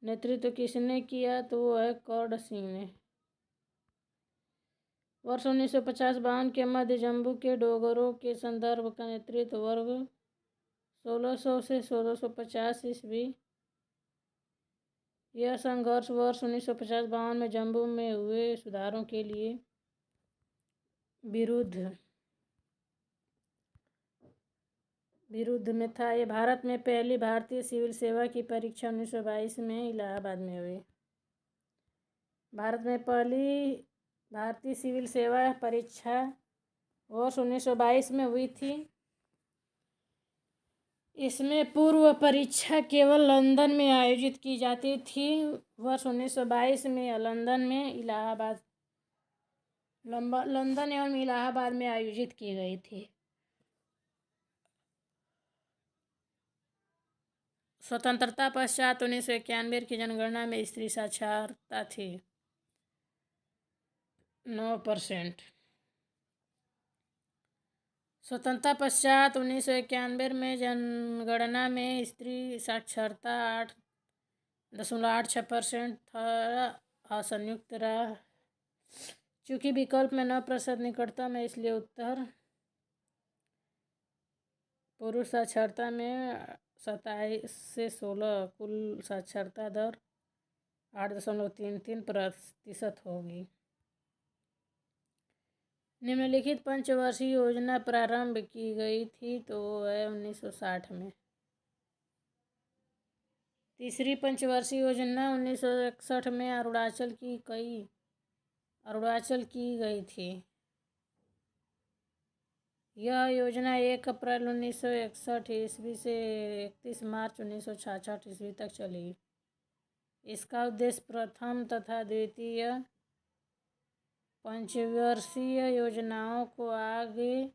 नेतृत्व किसने किया? तो वो है कौर्ड सिंह ने। वर्ष 1950-52 के मध्य जम्मू के डोगरों के संदर्भ का नेतृत्व वर्ग 1600 से 1650 ईस्वी। यह संघर्ष वर्ष 1950-52 में जम्मू में हुए सुधारों के लिए विरुद्ध में था। यह भारत में पहली भारतीय सिविल सेवा की परीक्षा 1922 में इलाहाबाद में हुई। भारत में पहली भारतीय सिविल सेवा परीक्षा वर्ष 1922 में हुई थी। इसमें पूर्व परीक्षा केवल लंदन में आयोजित की जाती थी। वर्ष 1922 में लंदन एवं इलाहाबाद में आयोजित की गई थी। स्वतंत्रता पश्चात 1991 की जनगणना में स्त्री साक्षरता थी 9%। स्वतंत्रता पश्चात 1991 में जनगणना में स्त्री साक्षरता 8.86% था। असंयुक्त रहा। चूंकि विकल्प में 9% निकटतम है, इसलिए उत्तर पुरुष साक्षरता में 27 से 16 कुल साक्षरता दर 8.33% होगी। निम्नलिखित पंचवर्षीय योजना प्रारंभ की गई थी तो है 1960 में। तीसरी पंचवर्षीय योजना 1961 में अरुणाचल की गई थी। यह योजना 1 अप्रैल 1961 ईस्वी से 31 मार्च 1966 ईस्वी तक चली। इसका उद्देश्य प्रथम तथा द्वितीय पंचवर्षीय योजनाओं को आगे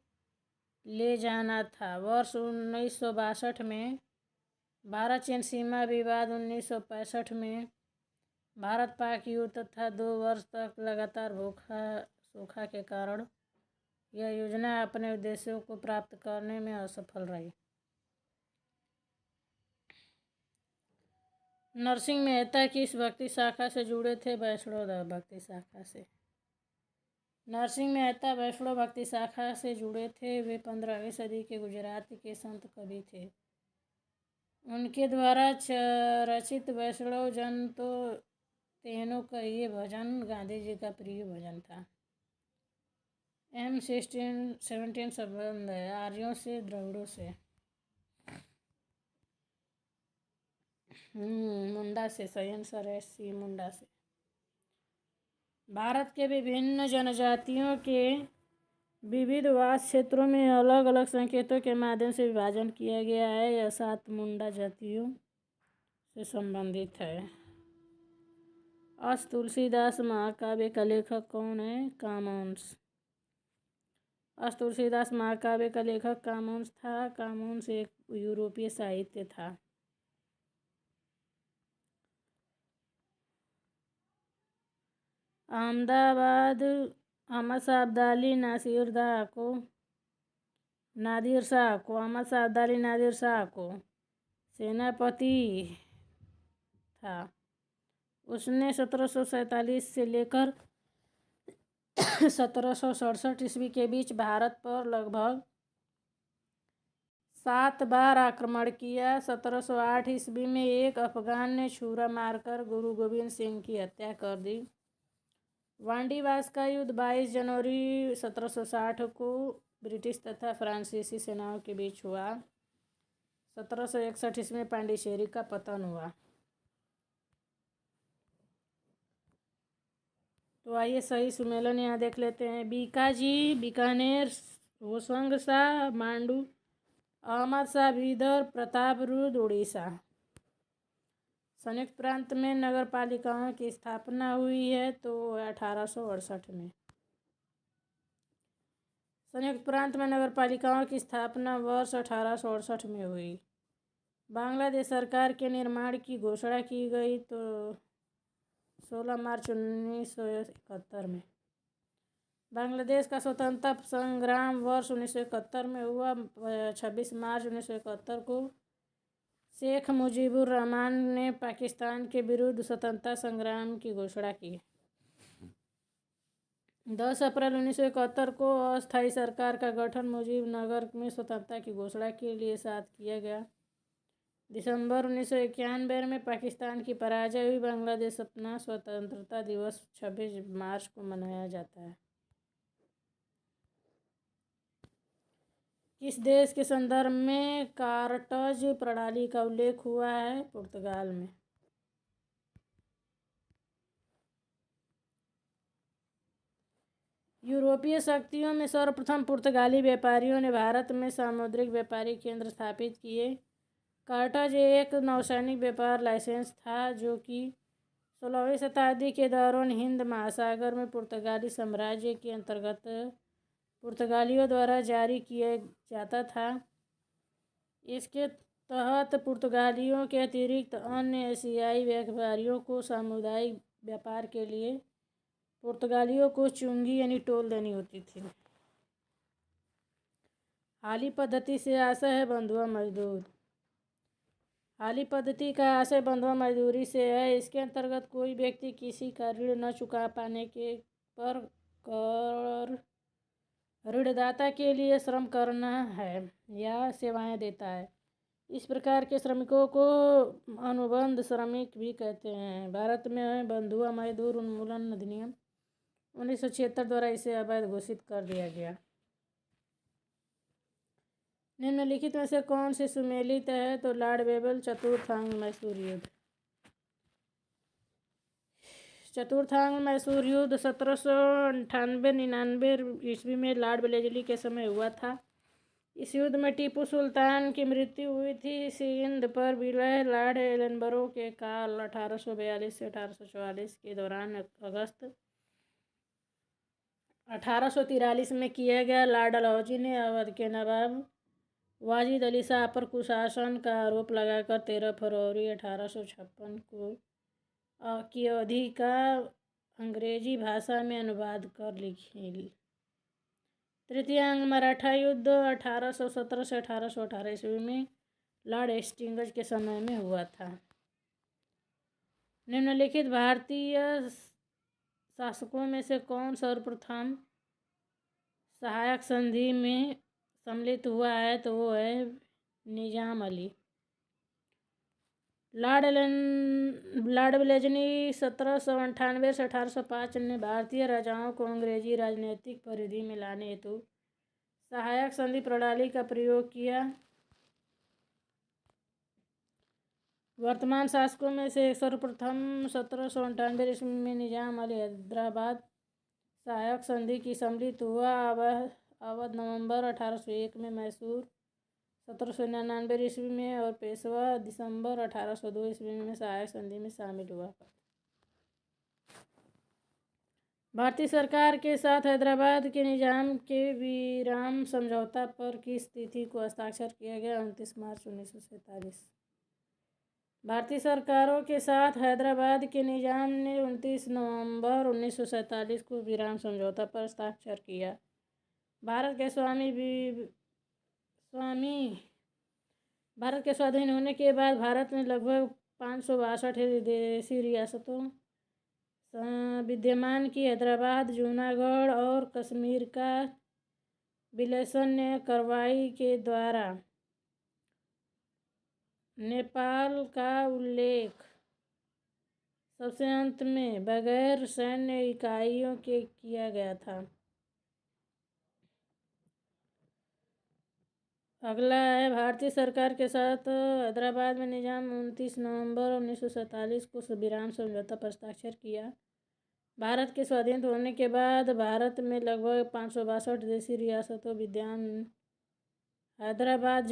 ले जाना था। वर्ष 1962 में भारत चीन सीमा विवाद, 1965 में भारत पाक युद्ध तथा 2 वर्ष तक लगातार सूखा के कारण यह योजना अपने उद्देश्यों को प्राप्त करने में असफल रही। नरसिंह मेहता किस भक्ति शाखा से जुड़े थे? वैष्णव भक्ति शाखा से। नरसिंह मेहता वैष्णव भक्ति शाखा से जुड़े थे। वे 15वीं सदी के गुजरात के संत कवि थे। उनके द्वारा रचित वैष्णव जन तो तेनो कहिए भजन गांधी जी का प्रिय भजन था। M1617 संबंध है आर्यों से, द्रविड़ों से। मुंडा से, सही आंसर है सी, मुंडा से। भारत के विभिन्न जनजातियों के विविध वास क्षेत्रों में अलग अलग संकेतों के माध्यम से विभाजन किया गया है। यह 7 मुंडा जातियों से संबंधित है। अस तुलसीदास महाकाव्य का लेखक कौन है? कामोन्स। अस तुलसीदास महाकाव्य का लेखक कामोन्स था। कामोन्स एक यूरोपीय साहित्य था। अहमदाबाद अहमद शाह अब्दाली नादिर शाह को सेनापति था। उसने 1747 से लेकर 1767 ईस्वी के बीच भारत पर लगभग 7 बार आक्रमण किया। 1708 ईस्वी में एक अफगान ने छुरा मारकर गुरु गोविंद सिंह की हत्या कर दी। वांडीवास का युद्ध 22 जनवरी 1760 को ब्रिटिश तथा फ्रांसीसी सेनाओं के बीच हुआ। 1761 ईस्वी में पांडिचेरी का पतन हुआ। तो आइए सही सुमेलन यहाँ देख लेते हैं। बीकाजी बीकानेर, होशंग शाह मांडू, अहमद शाह बीदर, प्रतापरुद्र उड़ीसा। संयुक्त प्रांत में नगर पालिकाओं की स्थापना हुई है तो 1868 में। संयुक्त प्रांत में नगर पालिकाओं की स्थापना वर्ष 1868 में हुई। बांग्लादेश सरकार के निर्माण की घोषणा की गई तो 16 मार्च 1971 में। बांग्लादेश का स्वतंत्रता संग्राम वर्ष 1971 में हुआ। 26 मार्च 1971 को शेख मुजीबुर रहमान ने पाकिस्तान के विरुद्ध स्वतंत्रता संग्राम की घोषणा की। 10 अप्रैल 1971 को अस्थायी सरकार का गठन मुजीबनगर में स्वतंत्रता की घोषणा के लिए साथ किया गया। दिसंबर 1991 में पाकिस्तान की पराजय हुई। बांग्लादेश अपना स्वतंत्रता दिवस 26 मार्च को मनाया जाता है। किस देश के संदर्भ में कार्टज प्रणाली का उल्लेख हुआ है? पुर्तगाल में। यूरोपीय शक्तियों में सर्वप्रथम पुर्तगाली व्यापारियों ने भारत में सामुद्रिक व्यापारिक केंद्र स्थापित किए। कार्टाज एक नौसैनिक व्यापार लाइसेंस था जो कि 16वीं शताब्दी के दौरान हिंद महासागर में पुर्तगाली साम्राज्य के अंतर्गत पुर्तगालियों द्वारा जारी किया जाता था। इसके तहत पुर्तगालियों के अतिरिक्त अन्य एशियाई व्यापारियों को सामुदायिक व्यापार के लिए पुर्तगालियों को चुंगी यानी टोल देनी होती थी। हाली पद्धति से आशय है बंधुआ मजदूर। हाली पद्धति का आशय बंधुआ मजदूरी से है। इसके अंतर्गत कोई व्यक्ति किसी का ऋण न चुका पाने के पर ऋणदाता के लिए श्रम करना है या सेवाएं देता है। इस प्रकार के श्रमिकों को अनुबंध श्रमिक भी कहते हैं। भारत में बंधुआ मजदूर उन्मूलन अधिनियम 1976 द्वारा इसे अवैध घोषित कर दिया गया। निम्नलिखित में से कौन से सुमेलित है? तो लॉर्ड वेबल चतुर्थांग मैसूर युद्ध। चतुर्थांग मैसूर युद्ध 1798-99 ईस्वी में लॉर्ड वेलेस्ली के समय हुआ था। इस युद्ध में टीपू सुल्तान की मृत्यु हुई थी। सिंध पर विलय लॉर्ड एलनबरो के काल 1842 से 1844 के दौरान अगस्त 1843 में किया गया। लॉर्ड डलहौजी ने अवध के नवाब वाजिद अली शाह पर कुशासन का आरोप लगाकर 13 फरवरी 1856 की अवधि का अंग्रेजी भाषा में अनुवाद कर लिखी। तृतीयांग मराठा युद्ध 1817 से 1818 ईस्वी में लॉर्ड हेस्टिंग्स के समय में हुआ था। निम्नलिखित भारतीय शासकों में से कौन सर्वप्रथम सहायक संधि में सम्मिलित हुआ है? तो वो है निजाम अली। लॉर्ड वेलेस्ली 1798 से 1805 ने भारतीय राजाओं को अंग्रेजी राजनीतिक परिधि में लाने हेतु सहायक संधि प्रणाली का प्रयोग किया। वर्तमान शासकों में से सर्वप्रथम 1798 ईस्वी में निजाम अली हैदराबाद सहायक संधि की सम्मिलित हुआ। अवध नवंबर 1801 में, मैसूर 1799 ईस्वी में और पेशवा दिसंबर 1802 ईस्वी में सहायक संधि में शामिल हुआ। भारतीय सरकार के साथ हैदराबाद के निजाम के विराम समझौता पर किस तिथि को हस्ताक्षर किया गया? 29 मार्च 1947। भारतीय सरकारों के साथ हैदराबाद के निजाम ने 29 नवंबर 1947 को विराम समझौता पर हस्ताक्षर किया। भारत के स्वाधीन होने के बाद भारत में लगभग 562 विदेशी रियासतों विद्यमान की। हैदराबाद, जूनागढ़ और कश्मीर का विलय ने कार्रवाई के द्वारा नेपाल का उल्लेख सबसे अंत में बगैर सैन्य इकाइयों के किया गया था। अगला है भारतीय सरकार के साथ हैदराबाद में निजाम 29 नवंबर 1947 को विराम समझौता पर हस्ताक्षर किया। भारत के स्वाधीन होने के बाद भारत में लगभग 562 देशी रियासतों विद्यमान। हैदराबाद,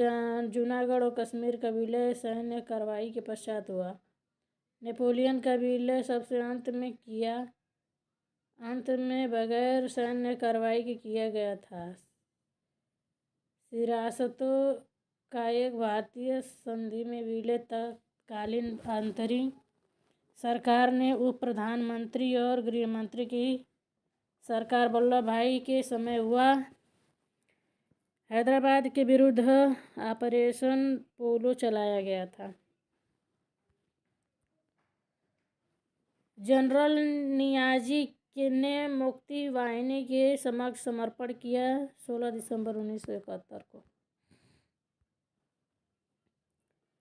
जूनागढ़ और कश्मीर का विलय सैन्य कार्रवाई के पश्चात हुआ। नेपोलियन का विलय सबसे अंत में किया। अंत में बगैर सैन्य कार्रवाई के किया गया था। रियासतों का एक भारतीय संधि में विलय तत्कालीन अंतरिम सरकार ने उप प्रधानमंत्री और गृह मंत्री की सरकार वल्लभ भाई के समय हुआ। हैदराबाद के विरुद्ध ऑपरेशन पोलो चलाया गया था। जनरल नियाजी ने मुक्ति वाहिनी के समक्ष समर्पण किया 16 दिसंबर 1971 को।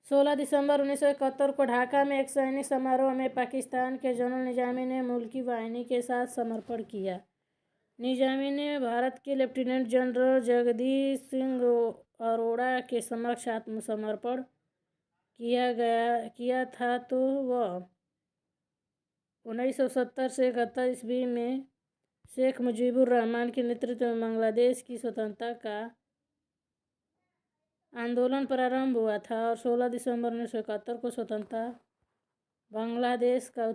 16 दिसंबर 1971 को ढाका में एक सैनिक समारोह में पाकिस्तान के जनरल निजामी ने मुल्की वाहिनी के साथ समर्पण किया। निजामी ने भारत के लेफ्टिनेंट जनरल जगदीश सिंह अरोड़ा के समक्ष आत्मसमर्पण किया था। तो वह 1970 से 71 ईस्वी में शेख मुजीबुर रहमान के नेतृत्व में बांग्लादेश की स्वतंत्रता का आंदोलन प्रारंभ हुआ था और 16 दिसंबर 1971 को स्वतंत्रता बांग्लादेश का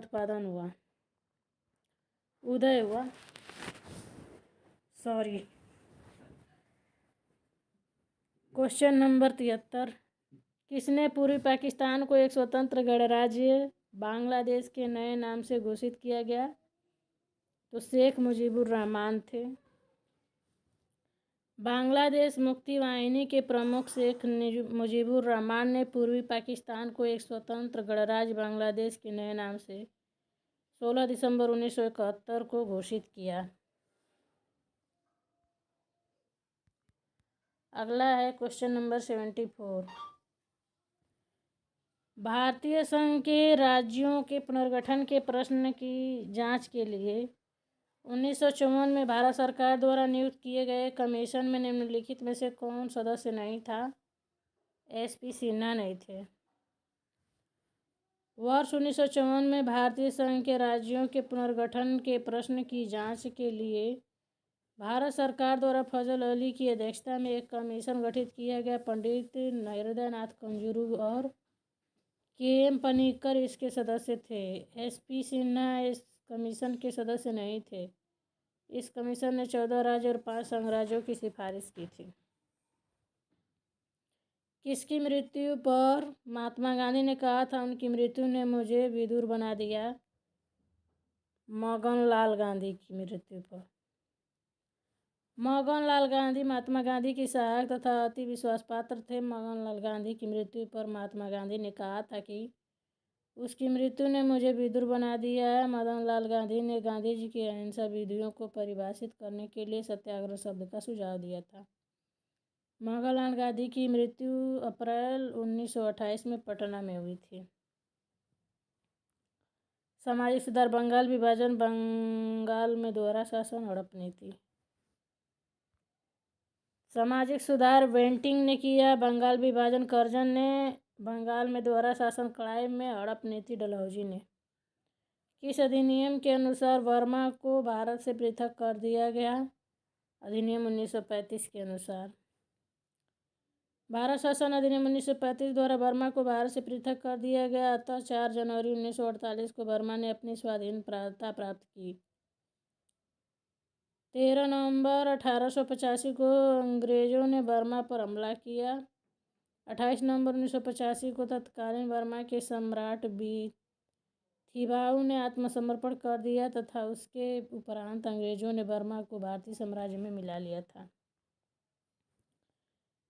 उदय हुआ। क्वेश्चन नंबर 73, किसने पूर्वी पाकिस्तान को एक स्वतंत्र गणराज्य बांग्लादेश के नए नाम से घोषित किया गया? तो शेख मुजीबुर रहमान थे। बांग्लादेश मुक्ति वाहिनी के प्रमुख शेख मुजीबुर रहमान ने पूर्वी पाकिस्तान को एक स्वतंत्र गणराज्य बांग्लादेश के नए नाम से 16 दिसंबर 1971 को घोषित किया। अगला है क्वेश्चन नंबर 74, भारतीय संघ के राज्यों के पुनर्गठन के प्रश्न की जांच के लिए 1954 में भारत सरकार द्वारा नियुक्त किए गए कमीशन में निम्नलिखित में से कौन सदस्य नहीं था? SP सिन्हा नहीं थे। वर्ष 1954 में भारतीय संघ के राज्यों के पुनर्गठन के प्रश्न की जांच के लिए भारत सरकार द्वारा फजल अली की अध्यक्षता में एक कमीशन गठित किया गया। पंडित हृदयनाथ कंजूरू और KM पनिक्कर इसके सदस्य थे। SP सिन्हा इस कमीशन के सदस्य नहीं थे। इस कमीशन ने 14 राज्य और 5 संघ राज्यों की सिफारिश की थी। किसकी मृत्यु पर महात्मा गांधी ने कहा था उनकी मृत्यु ने मुझे विदुर बना दिया? मगनलाल गांधी की मृत्यु पर। मगनलाल गांधी महात्मा गांधी की सहायक तथा अति विश्वास पात्र थे। मगनलाल गांधी की मृत्यु पर महात्मा गांधी ने कहा था कि उसकी मृत्यु ने मुझे विदुर बना दिया है। मदनलाल गांधी ने गांधी जी की अहिंसा विधियों को परिभाषित करने के लिए सत्याग्रह शब्द का सुझाव दिया था। मगनलाल गांधी की मृत्यु अप्रैल 1928 में पटना में हुई थी। सामाजिक सुधार बंगाल विभाजन, बंगाल में दोहरा शासन, हड़प नीति। सामाजिक सुधार बेंटिंग ने किया, बंगाल विभाजन कर्जन ने, बंगाल में दोहरा शासन क्लाइव में, हड़प नीति डलहौजी ने। किस अधिनियम के अनुसार वर्मा को भारत से पृथक कर दिया गया? अधिनियम 1935 के अनुसार। भारत शासन अधिनियम 1935 द्वारा वर्मा को भारत से पृथक कर दिया गया। अतः 4 जनवरी 1948 को वर्मा ने अपनी स्वाधीनता प्राप्त की। 13 नवंबर 1885 को अंग्रेजों ने बर्मा पर हमला किया। 28 नवंबर 1985 को तत्कालीन बर्मा के सम्राट थिबाऊ ने आत्मसमर्पण कर दिया तथा उसके उपरांत अंग्रेजों ने बर्मा को भारतीय साम्राज्य में मिला लिया था।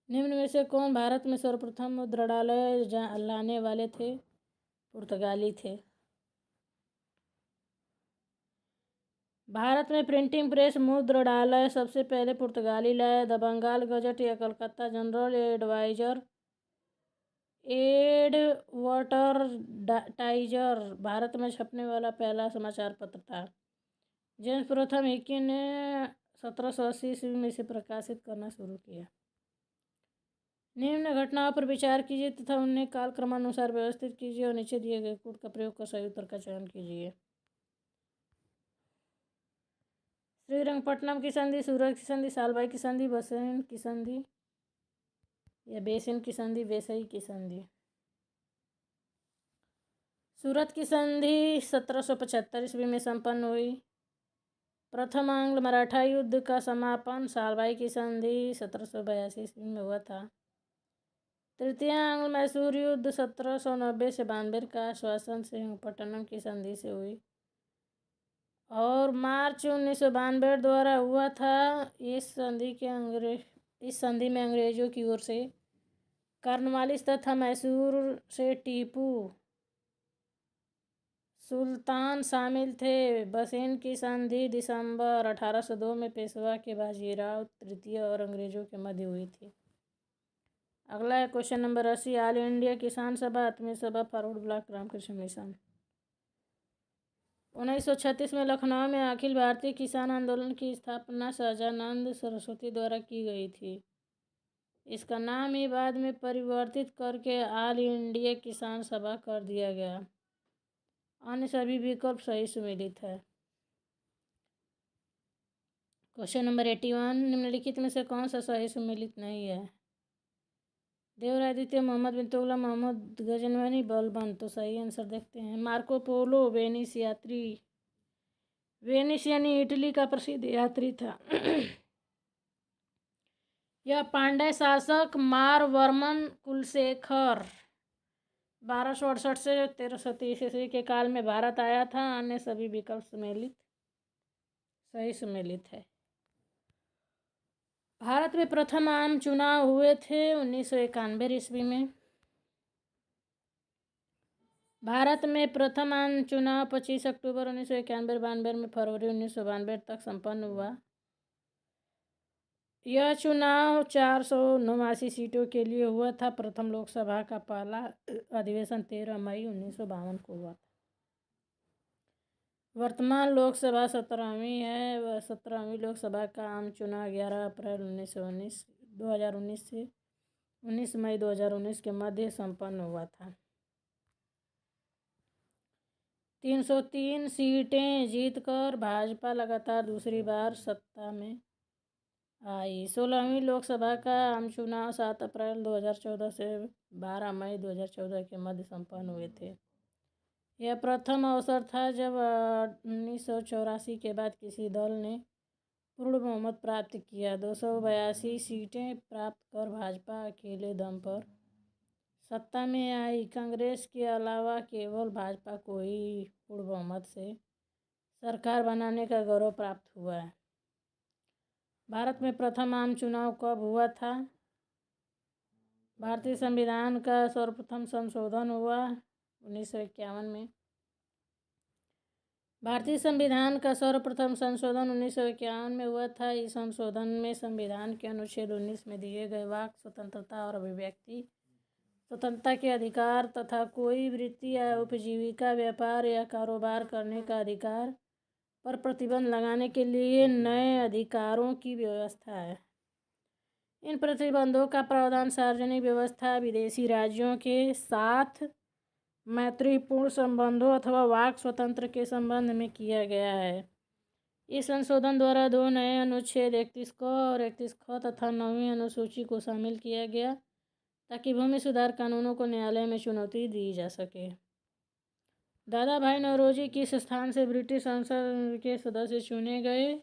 निम्न में से कौन भारत में सर्वप्रथम मुद्रणालय लाने वाले थे? पुर्तगाली थे। भारत में प्रिंटिंग प्रेस मुद्रणालय सबसे पहले पुर्तगाली लाए। द बंगाल गजट या कलकत्ता जनरल एडवर्टाइजर भारत में छपने वाला पहला समाचार पत्र था। जेम्स प्रथम हिकी ने 1780 ईस्वी में इसे प्रकाशित करना शुरू किया। निम्न घटनाओं पर विचार कीजिए तथा उन्हें कालक्रमानुसार व्यवस्थित कीजिए और नीचे दिए गए कूट का प्रयोग कर सही उत्तर का चयन कीजिए। श्रीरंगपट्टनम की संधि, सूरत की संधि, सालबाई की संधि, बसेन की संधि या बेसिन की संधि, वेसई की संधि। सूरत की संधि 1775 ईस्वी में संपन्न हुई। प्रथम आंग्ल मराठा युद्ध का समापन सालबाई की संधि 1782 ईस्वी में हुआ था। तृतीय आंग्ल मैसूर युद्ध 1790 से 92 का आश्वासन श्रीरंगपट्टनम की संधि से हुई और मार्च 1992 द्वारा हुआ था। इस संधि में अंग्रेजों की ओर से कॉर्नवालिस तथा मैसूर से टीपू सुल्तान शामिल थे। बसेन की संधि दिसंबर 1802 में पेशवा के बाजीराव तृतीय और अंग्रेजों के मध्य हुई थी। अगला है क्वेश्चन नंबर 80, ऑल इंडिया किसान सभा, आत्मीय सभा, फॉरवर्ड ब्लॉक, रामकृष्ण मिशन। 1936 में लखनऊ में अखिल भारतीय किसान आंदोलन की स्थापना सहजानंद सरस्वती द्वारा की गई थी। इसका नाम ही बाद में परिवर्तित करके ऑल इंडिया किसान सभा कर दिया गया। अन्य सभी विकल्प सही सुमेलित है। क्वेश्चन नंबर 81, निम्नलिखित में से कौन सा सही सुमेलित नहीं है? देवराय द्वितीय, मोहम्मद बिन तुगलक, मोहम्मद गजनवी, बलबन। तो सही आंसर देखते हैं। मार्को पोलो वेनिस यात्री, वेनिस यानी इटली का प्रसिद्ध यात्री था। यह पांड्य शासक मारवर्मन कुलशेखर 1268 से 1330 ईस्वी के काल में भारत आया था। अन्य सभी विकल्प सही सम्मिलित है। भारत में प्रथम आम चुनाव हुए थे 1991 ईस्वी में। भारत में प्रथम आम चुनाव 25 अक्टूबर 1991 में फरवरी 1992 तक संपन्न हुआ। यह चुनाव 489 सीटों के लिए हुआ था। प्रथम लोकसभा का पहला अधिवेशन 13 मई 1952 को हुआ था। वर्तमान लोकसभा 17वीं है। वह 17वीं लोकसभा का आम चुनाव 11 अप्रैल 2019 से 19 मई 2019 के मध्य संपन्न हुआ था। 303 सीटें जीतकर भाजपा लगातार दूसरी बार सत्ता में आई। 16वीं लोकसभा का आम चुनाव 7 अप्रैल 2014 से 12 मई 2014 के मध्य संपन्न हुए थे। यह प्रथम अवसर था जब 1984 के बाद किसी दल ने पूर्ण बहुमत प्राप्त किया। 282 सीटें प्राप्त कर भाजपा अकेले दम पर सत्ता में आई। कांग्रेस के अलावा केवल भाजपा को ही पूर्ण बहुमत से सरकार बनाने का गौरव प्राप्त हुआ है। भारत में प्रथम आम चुनाव कब हुआ था? भारतीय संविधान का सर्वप्रथम संशोधन हुआ 1951 में। भारतीय संविधान का सर्वप्रथम संशोधन 1951 में हुआ था। इस संशोधन में संविधान के अनुच्छेद 19 में दिए गए वाक स्वतंत्रता और अभिव्यक्ति स्वतंत्रता के अधिकार तथा कोई वृत्ति या उपजीविका, व्यापार या कारोबार करने का अधिकार पर प्रतिबंध लगाने के लिए नए अधिकारों की व्यवस्था है। इन प्रतिबंधों का प्रावधान सार्वजनिक व्यवस्था, विदेशी राज्यों के साथ मैत्रीपूर्ण संबंधों अथवा वाक स्वतंत्र के संबंध में किया गया है। इस संशोधन द्वारा 2 नए अनुच्छेद 31 क और 31 ख तथा 9वीं अनुसूची को शामिल किया गया ताकि भूमि सुधार कानूनों को न्यायालय में चुनौती दी जा सके। दादा भाई नौरोजी किस स्थान से ब्रिटिश संसद के सदस्य चुने गए?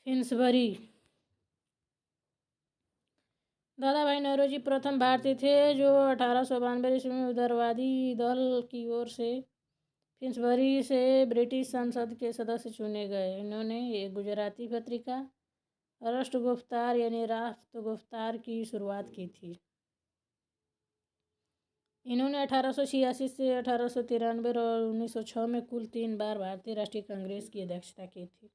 फिन्सबरी। दादा भाई नौरोजी प्रथम भारतीय थे जो 1892 ईस्वी में उदारवादी दल की ओर से फिन्सबरी से ब्रिटिश संसद के सदस्य चुने गए। इन्होंने एक गुजराती पत्रिका राष्ट्रगुफ्तार यानी राष्ट्रगुफ्तार की शुरुआत की थी। इन्होंने 1886 से 1893 और 1906 में कुल 3 बार भारतीय राष्ट्रीय कांग्रेस की अध्यक्षता की थी।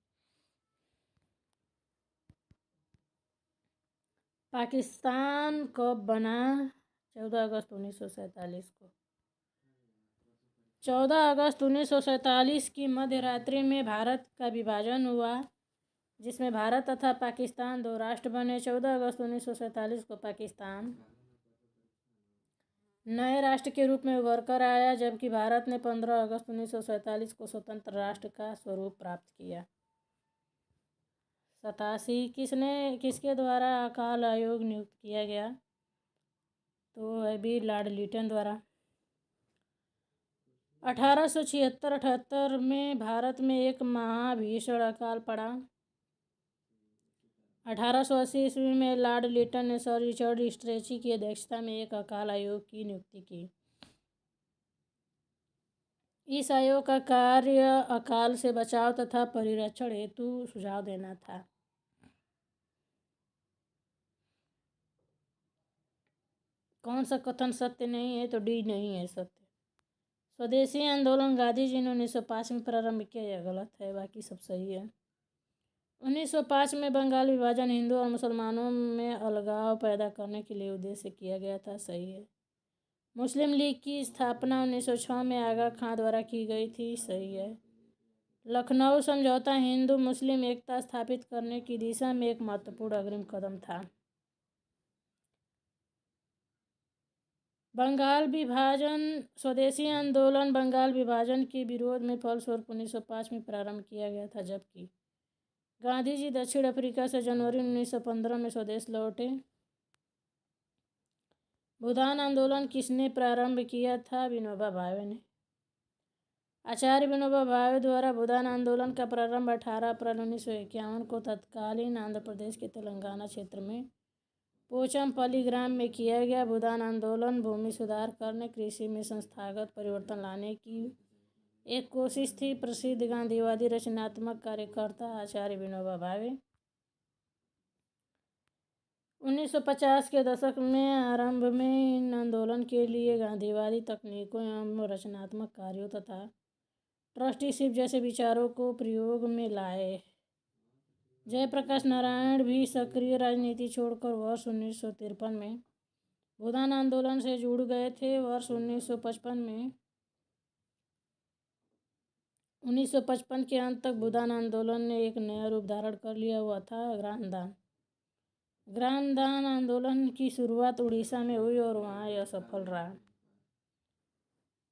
पाकिस्तान कब बना? 14 अगस्त 1947 को। 14 अगस्त 1947 की मध्य रात्रि में भारत का विभाजन हुआ, जिसमें भारत तथा पाकिस्तान 2 राष्ट्र बने। 14 अगस्त 1947 को पाकिस्तान नए राष्ट्र के रूप में उभर कर आया, जबकि भारत ने 15 अगस्त 1947 को स्वतंत्र राष्ट्र का स्वरूप प्राप्त किया। 87 किसके द्वारा अकाल आयोग नियुक्त किया गया? तो अभी लॉर्ड लिटन द्वारा। 1876-78 में भारत में एक महाभीषण अकाल पड़ा। 1880 ईस्वी में लॉर्ड लिटन ने सर रिचर्ड स्ट्रेची की अध्यक्षता में एक अकाल आयोग की नियुक्ति की। इस आयोग का कार्य अकाल से बचाव तथा परिरक्षण हेतु सुझाव देना था। कौन सा कथन सत्य नहीं है? तो डी नहीं है सत्य। स्वदेशी आंदोलन गांधी जी ने 1905 में प्रारंभ किया, यह गलत है, बाकी सब सही है। 1905 में बंगाल विभाजन हिंदू और मुसलमानों में अलगाव पैदा करने के लिए उद्देश्य किया गया था, सही है। मुस्लिम लीग की स्थापना 1906 में आगा खां द्वारा की गई थी, सही है। लखनऊ समझौता हिंदू मुस्लिम एकता स्थापित करने की दिशा में एक महत्वपूर्ण अग्रिम कदम था। बंगाल विभाजन स्वदेशी आंदोलन बंगाल विभाजन के विरोध में फलस्वरूप 1905 में प्रारंभ किया गया था, जबकि गांधी जी दक्षिण अफ्रीका से जनवरी 1915 में स्वदेश लौटे। भूदान आंदोलन किसने प्रारंभ किया था? विनोबा भावे ने। आचार्य विनोबा भावे द्वारा भूदान आंदोलन का प्रारंभ 18 अप्रैल 1951 को तत्कालीन आंध्र प्रदेश के तेलंगाना क्षेत्र में पोचमपल्ली ग्राम में किया गया। भूदान आंदोलन भूमि सुधार करने, कृषि में संस्थागत परिवर्तन लाने की एक कोशिश थी। प्रसिद्ध गांधीवादी रचनात्मक कार्यकर्ता आचार्य विनोबा भावे 1950 के दशक में आरंभ में इन आंदोलन के लिए गांधीवादी तकनीकों एवं रचनात्मक कार्यों तथा ट्रस्टीशिप जैसे विचारों को प्रयोग में लाए। जयप्रकाश नारायण भी सक्रिय राजनीति छोड़कर वर्ष 1953 में भूदान आंदोलन से जुड़ गए थे। वर्ष 1955 के अंत तक भूदान आंदोलन ने एक नया रूप धारण कर लिया, हुआ था ग्रामदान। ग्रामदान आंदोलन की शुरुआत उड़ीसा में हुई और वहाँ यह सफल रहा।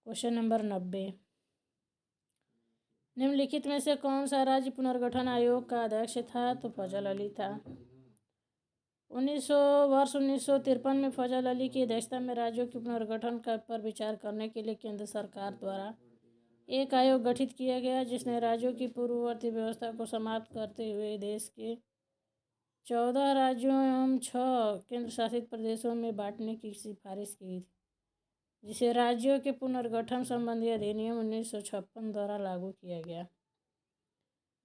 क्वेश्चन नंबर 90, निम्नलिखित में से कौन सा राज्य पुनर्गठन आयोग का अध्यक्ष था? तो फजल अली था। वर्ष 1953 में फजल अली की अध्यक्षता में राज्यों के पुनर्गठन पर विचार करने के लिए केंद्र सरकार द्वारा एक आयोग गठित किया गया, जिसने राज्यों की पूर्ववर्ती व्यवस्था को समाप्त करते हुए देश के 14 राज्यों एवं 6 केंद्र शासित प्रदेशों में बांटने की सिफारिश की, जिसे राज्यों के पुनर्गठन संबंधी अधिनियम 1956 द्वारा लागू किया गया।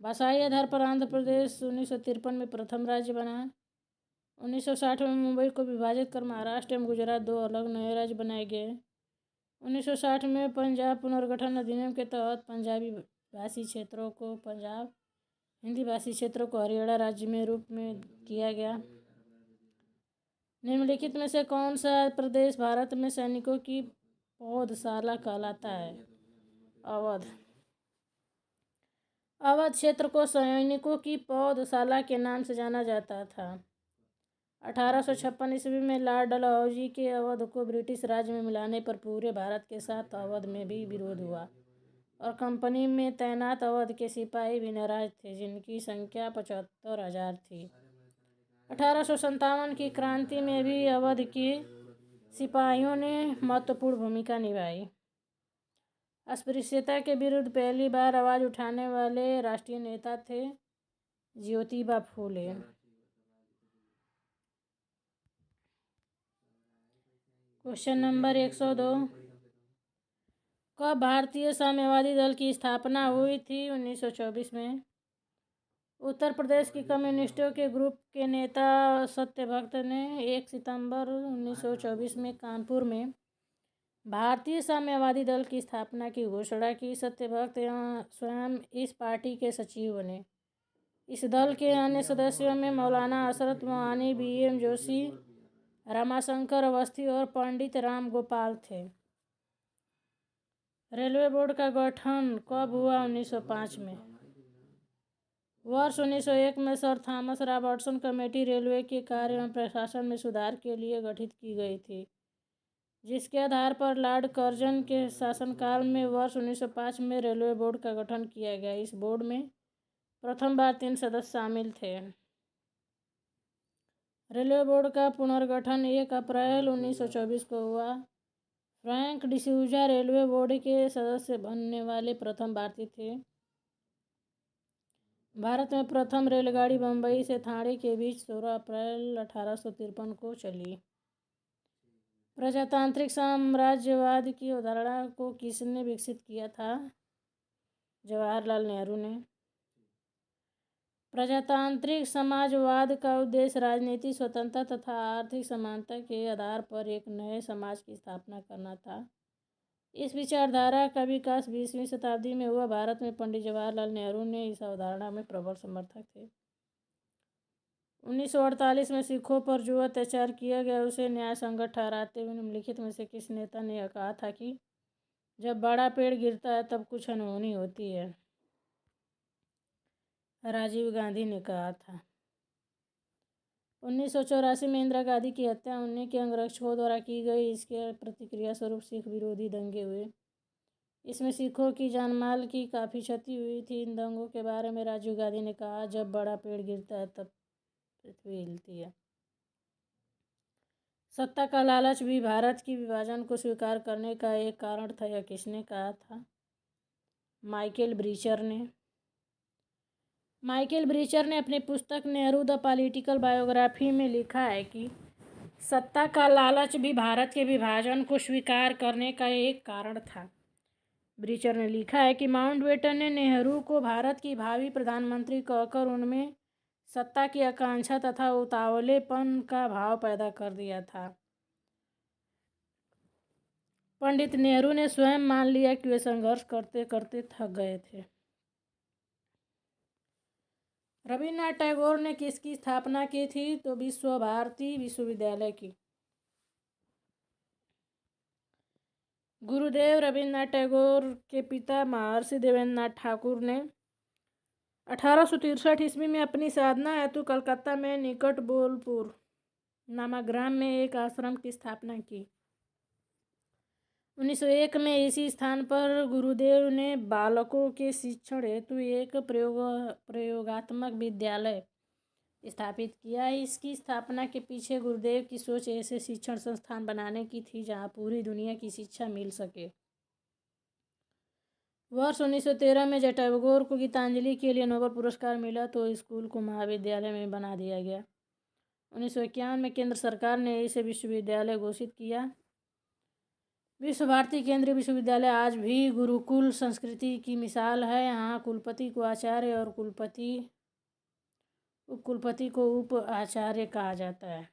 भाषाई आधार पर आंध्र प्रदेश 1953 में प्रथम राज्य बना। 1960 में मुंबई को विभाजित कर महाराष्ट्र एवं गुजरात 2 अलग नए राज्य बनाए गए। 1960 में पंजाब पुनर्गठन अधिनियम के तहत पंजाबी भाषी क्षेत्रों को पंजाब, हिंदी भाषी क्षेत्रों को हरियाणा राज्य में रूप में किया गया। निम्नलिखित में से कौन सा प्रदेश भारत में सैनिकों की पौधशाला कहलाता है? अवध। अवध क्षेत्र को सैनिकों की पौधशाला के नाम से जाना जाता था। 1856 ईस्वी में लॉर्ड डलहौजी के अवध को ब्रिटिश राज में मिलाने पर पूरे भारत के साथ अवध में भी विरोध हुआ और कंपनी में तैनात अवध के सिपाही भी नाराज थे, जिनकी संख्या 75,000 थी। 1857 की क्रांति में भी अवध के सिपाहियों ने महत्वपूर्ण भूमिका निभाई। अस्पृश्यता के विरुद्ध पहली बार आवाज उठाने वाले राष्ट्रीय नेता थे ज्योतिबा फूले। क्वेश्चन नंबर 102, कब भारतीय साम्यवादी दल की स्थापना हुई थी? 1924 में। उत्तर प्रदेश की कम्युनिस्टों के ग्रुप के नेता सत्यभक्त ने 1 सितंबर 1924 में कानपुर में भारतीय साम्यवादी दल की स्थापना की घोषणा की। सत्यभक्त स्वयं इस पार्टी के सचिव बने। इस दल के अन्य सदस्यों में मौलाना हसरत मोहानी, BM जोशी, रमाशंकर अवस्थी और पंडित राम गोपाल थे। रेलवे बोर्ड का गठन कब हुआ? 1905 में। वर्ष 1901 में sir Thomas Robertson committee railway के कार्य एवं प्रशासन में सुधार के लिए गठित की गई थी, जिसके आधार पर लॉर्ड कर्जन के शासनकाल में वर्ष 1905 में रेलवे बोर्ड का गठन किया गया। इस बोर्ड में प्रथम बार 3 सदस्य शामिल थे। रेलवे बोर्ड का पुनर्गठन 1 अप्रैल 1924 को हुआ। फ्रैंक डिसूजा रेलवे बोर्ड के सदस्य बनने वाले प्रथम भारतीय थे। भारत में प्रथम रेलगाड़ी बम्बई से ठाणे के बीच 16 अप्रैल 1853 को चली। प्रजातांत्रिक साम्राज्यवाद की अवधारणा को किसने विकसित किया था? जवाहरलाल नेहरू ने। प्रजातांत्रिक समाजवाद का उद्देश्य राजनीतिक स्वतंत्रता तथा आर्थिक समानता के आधार पर एक नए समाज की स्थापना करना था। इस विचारधारा का विकास 20वीं शताब्दी में हुआ। भारत में पंडित जवाहरलाल नेहरू ने इस अवधारणा में प्रबल समर्थक थे। 1948 में सिखों पर जो अत्याचार किया गया उसे न्याय संगत ठहराते हुए निम्नलिखित में से किस नेता ने यह कहा था कि जब बड़ा पेड़ गिरता है तब कुछ अनहोनी होती है? राजीव गांधी ने कहा था। 1984 में इंदिरा गांधी की हत्या उन्हीं के अंगरक्षकों द्वारा की गई। इसके प्रतिक्रिया स्वरूप सिख विरोधी दंगे हुए। इसमें सिखों की जानमाल की काफ़ी क्षति हुई थी। इन दंगों के बारे में राजीव गांधी ने कहा, जब बड़ा पेड़ गिरता है तब पृथ्वी हिलती है। सत्ता का लालच भी भारत की विभाजन को स्वीकार करने का एक कारण था। यह किसने कहा था? माइकल ब्रीचर ने अपनी पुस्तक नेहरू द पॉलिटिकल बायोग्राफी में लिखा है कि सत्ता का लालच भी भारत के विभाजन को स्वीकार करने का एक कारण था। ब्रीचर ने लिखा है कि माउंटबेटन ने नेहरू को भारत की भावी प्रधानमंत्री कहकर उनमें सत्ता की आकांक्षा तथा उतावलेपन का भाव पैदा कर दिया था। पंडित नेहरू ने स्वयं मान लिया कि वे संघर्ष करते करते थक गए थे। रविन्द्रनाथ टैगोर ने किसकी स्थापना की थी? तो विश्व भारती विश्वविद्यालय की। गुरुदेव रविन्द्रनाथ टैगोर के पिता महर्षि देवेंद्रनाथ ठाकुर ने 1863 ईस्वी में अपनी साधना हेतु कलकत्ता में निकट बोलपुर नामक ग्राम में एक आश्रम की स्थापना की। 1901 में इसी स्थान पर गुरुदेव ने बालकों के शिक्षण हेतु एक प्रयोगात्मक विद्यालय स्थापित किया। इसकी स्थापना के पीछे गुरुदेव की सोच ऐसे शिक्षण संस्थान बनाने की थी जहां पूरी दुनिया की शिक्षा मिल सके। वर्ष 1913 में जब टैगोर को गीतांजलि के लिए नोबेल पुरस्कार मिला तो स्कूल को महाविद्यालय में बना दिया गया। 1951 में केंद्र सरकार ने इसे विश्वविद्यालय घोषित किया। विश्व भारती केंद्रीय विश्वविद्यालय आज भी गुरुकुल संस्कृति की मिसाल है। यहाँ कुलपति को आचार्य और उपकुलपति को उप आचार्य कहा जाता है।